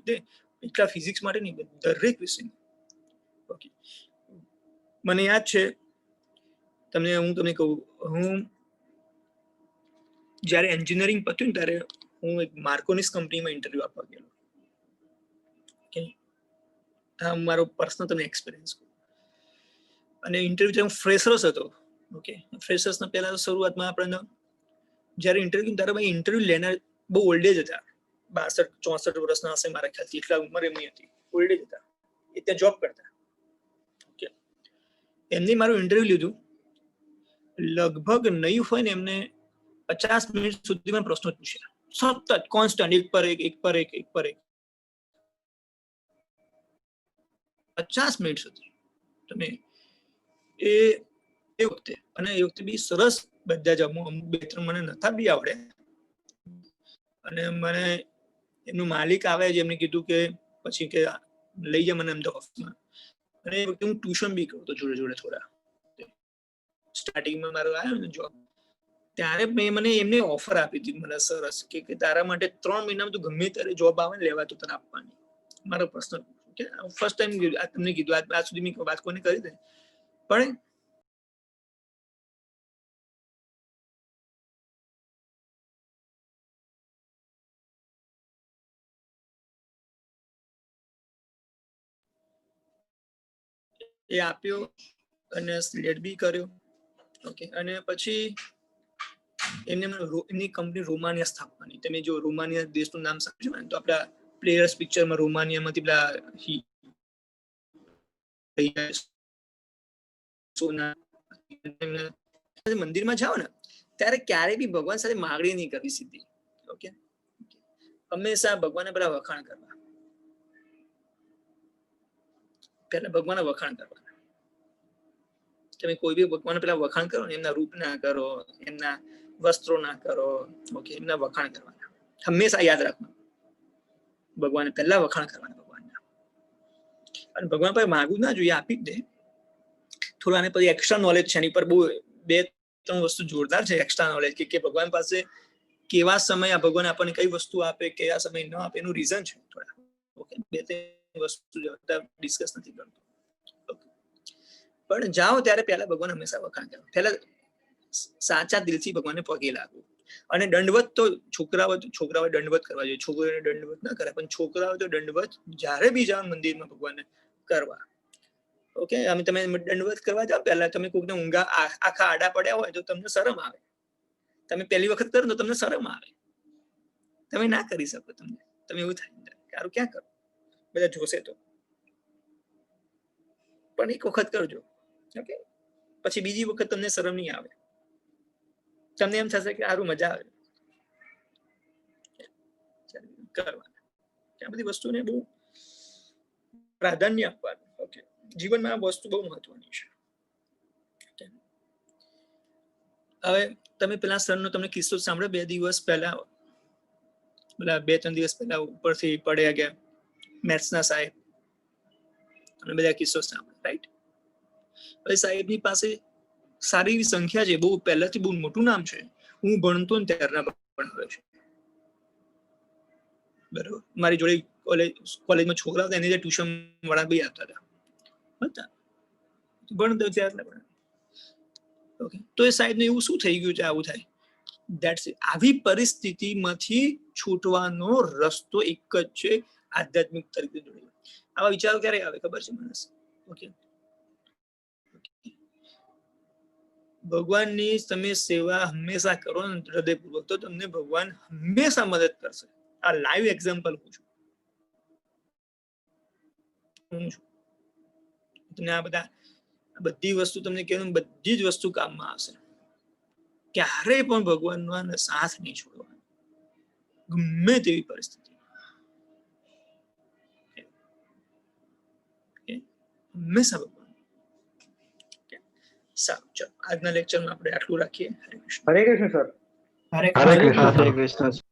એટલા ફિઝિક્સ માટે નહીં, દરેક વિષયની. ઓકે, મને યાદ છે હું તમને કહું, હું જ્યારે એન્જિનિયરિંગ પત્યું ને ત્યારે હું એક માર્કોનિસ કંપનીમાં ઇન્ટરવ્યુ આપવા ગયેલો. ઓકે, હા, મારો પર્સનલ તમને એક્સપિરિયન્સ કહું. અને ઇન્ટરવ્યુ હું ફ્રેશર્સ હતો. ઓકે, ફ્રેશર્સના પહેલા શરૂઆતમાં આપણને જ્યારે ઇન્ટરવ્યુ ત્યારે ભાઈ ઇન્ટરવ્યુ લેનાર બહુ ઓલ્ડેજ હતા, 62-64 વર્ષના હશે મારા ખ્યાલથી, એટલા ઉંમર એમની હતી, ઓલ્ડેજ હતા. એ ત્યાં જોબ કરતા. ઓકે, એમને મારું ઇન્ટરવ્યુ લીધું. લગભગ નહીં હોય ને એમને 50 મિનિટ સુધી મને પ્રશ્નો પૂછ્યા, સતત કોન્સ્ટન્ટ, એક પર એક 50 મિનિટ સુધી. તમે એ વખતે, અને એ વખતે બી સરસ બધા જ અમુક 2-3 મને નતા બી આવડે. અને મને એમનું માલિક આવે છે, એમને કીધું કે પછી કે લઈ જા મને અમદાવાદ ઓફિસમાં. અને એ વખતે હું ટ્યુશન બી કરતો જોડે જોડે થોડા. સ્ટાર્ટિંગમાં મારો આવ્યો ને જોબ, ત્યારે મને એમને ઓફર આપી હતી મને સરસ કે તારા માટે 3 મહિનામાં તું ગમે ત્યારે જોબ આવે ને લેવા તો તને આપવાની. મારો પર્સનલ ફર્સ્ટ ટાઈમ તમને કીધું, આજ સુધી મેં વાત કોને કરી દે. પણ એ આપ્યો અને સિલેક્ટ બી કર્યો. ઓકે, અને પછી એમની કંપની રોમાનિયા સ્થાપવાની. તમે જો રોમાનિયા દેશનું નામ સાંભળ્યું ને તો આપણા પ્લેયર્સ પિક્ચરમાં રોમાનિયામાંથી પેલા મંદિરમાં જાઓ ને ત્યારે ક્યારે બી ભગવાન સાથે માગણી નહીં કરવી સીધી. ઓકે, હંમેશા ભગવાનને પેલા વખાણ કરવા, પેલા ભગવાનના વખાણ કરવાના. તમે કોઈ બી ભગવાન પેલા વખાણ કરો ને, એમના રૂપ ના કરો, એમના વસ્ત્રો ના કરો. ઓકે, એમના વખાણ કરવાના. હંમેશા યાદ રાખવાનું, ભગવાન પહેલા વખાણ કરવાના ભગવાનના. અને ભગવાન પાસે માગવું ના જોઈએ, આપી જ દે. થોડા આને પછી એક્સ્ટ્રા નોલેજ છે એની પર, બહુ 2-3 વસ્તુ જોરદાર છે એક્સ્ટ્રા નોલેજ, કે ભગવાન પાસે કેવા સમય ભગવાન આપણને કઈ વસ્તુ આપે, કયા સમય ન આપે, એનું રીઝન છે થોડા. ઓકે, 2-3 વસ્તુ ડિસ્કસ નથી કરતો. પણ જાઓ ત્યારે પહેલા ભગવાન હંમેશા વખાણ કરો, પહેલા સાચા દિલથી ભગવાનને પગે લાગવું. અને દંડવત તો છોકરાઓએ દંડવત કરવા જોઈએ, છોકરીઓને દંડવત ના કરે, પણ છોકરાઓ તો દંડવત જ્યારે બી જાઓ મંદિરમાં ભગવાનને કરવા. ઓકે, તમે દંડવત કરવા જાઓ પહેલા તમે કોઈકને ઊંઘા આખા આડા પડ્યા હોય તો તમને શરમ આવે. તમે પહેલી વખત કરો તો તમને શરમ આવે, તમે ના કરી શકો. તમે એવું થાય સારું ક્યાં કરો, બધા જોશે તો. પણ એક વખત કરજો. ઓકે, પછી બીજી વખત તમને શરમ નહીં આવે, તમને એમ થશે કે સારું મજા આવે કરવાના. આ બધી વસ્તુને બહુ પ્રાધાન્ય આપવાનું. ઓકે, જીવનમાં આ વસ્તુ બહુ મહત્વની છે. હવે તમે પેલા સરનો તમને કિસ્સો સાંભળ્યો 2 દિવસ પહેલા, 2-3 દિવસ પહેલા ઉપરથી પડ્યા ગયા મેથ્સના સાહેબ, અને બધા કિસ્સો સાંભળ્યા, રાઈટ? હવે સાહેબની પાસે સારી એવી સંખ્યા છે, બહુ પહેલાથી બહુ મોટું નામ છે. હું ભણતો ને ત્યારના ભણાવે છે. બરોબર, મારી જોડે કોલેજમાં છોકરા હતા, એની જે ટ્યુશન વાળા બી આવતા હતા, ભણતો ત્યારે પણ. ઓકે, તો એ સાહેબને એવું શું થઈ ગયું છે આવું થાય? That's it. આવી પરિસ્થિતિમાંથી છૂટવાનો રસ્તો એક જ છે, આધ્યાત્મિક તરીકે જોડેલો. આવા વિચારો ક્યારે આવે ખબર છે માણસ? ઓકે, ભગવાનની તમે સેવા હંમેશા કરો ને હૃદયપૂર્વક, તો તમને ભગવાન હંમેશા મદદ કરશે. આ લાઈવ એક્ઝામ્પલ હું છું. તમને આ બધી વસ્તુ તમને કહેવું, બધી જ વસ્તુ કામમાં આવશે. ક્યારેય પણ ભગવાનનો સાથ નહીં છોડવાનો, ગમે તેવી પરિસ્થિતિ. હંમેશા ભગવાન. સારું, ચાલો આજના લેક્ચરમાં આપણે આટલું રાખીએ. હરે કૃષ્ણ. હરે કૃષ્ણ સર. હરે કૃષ્ણ.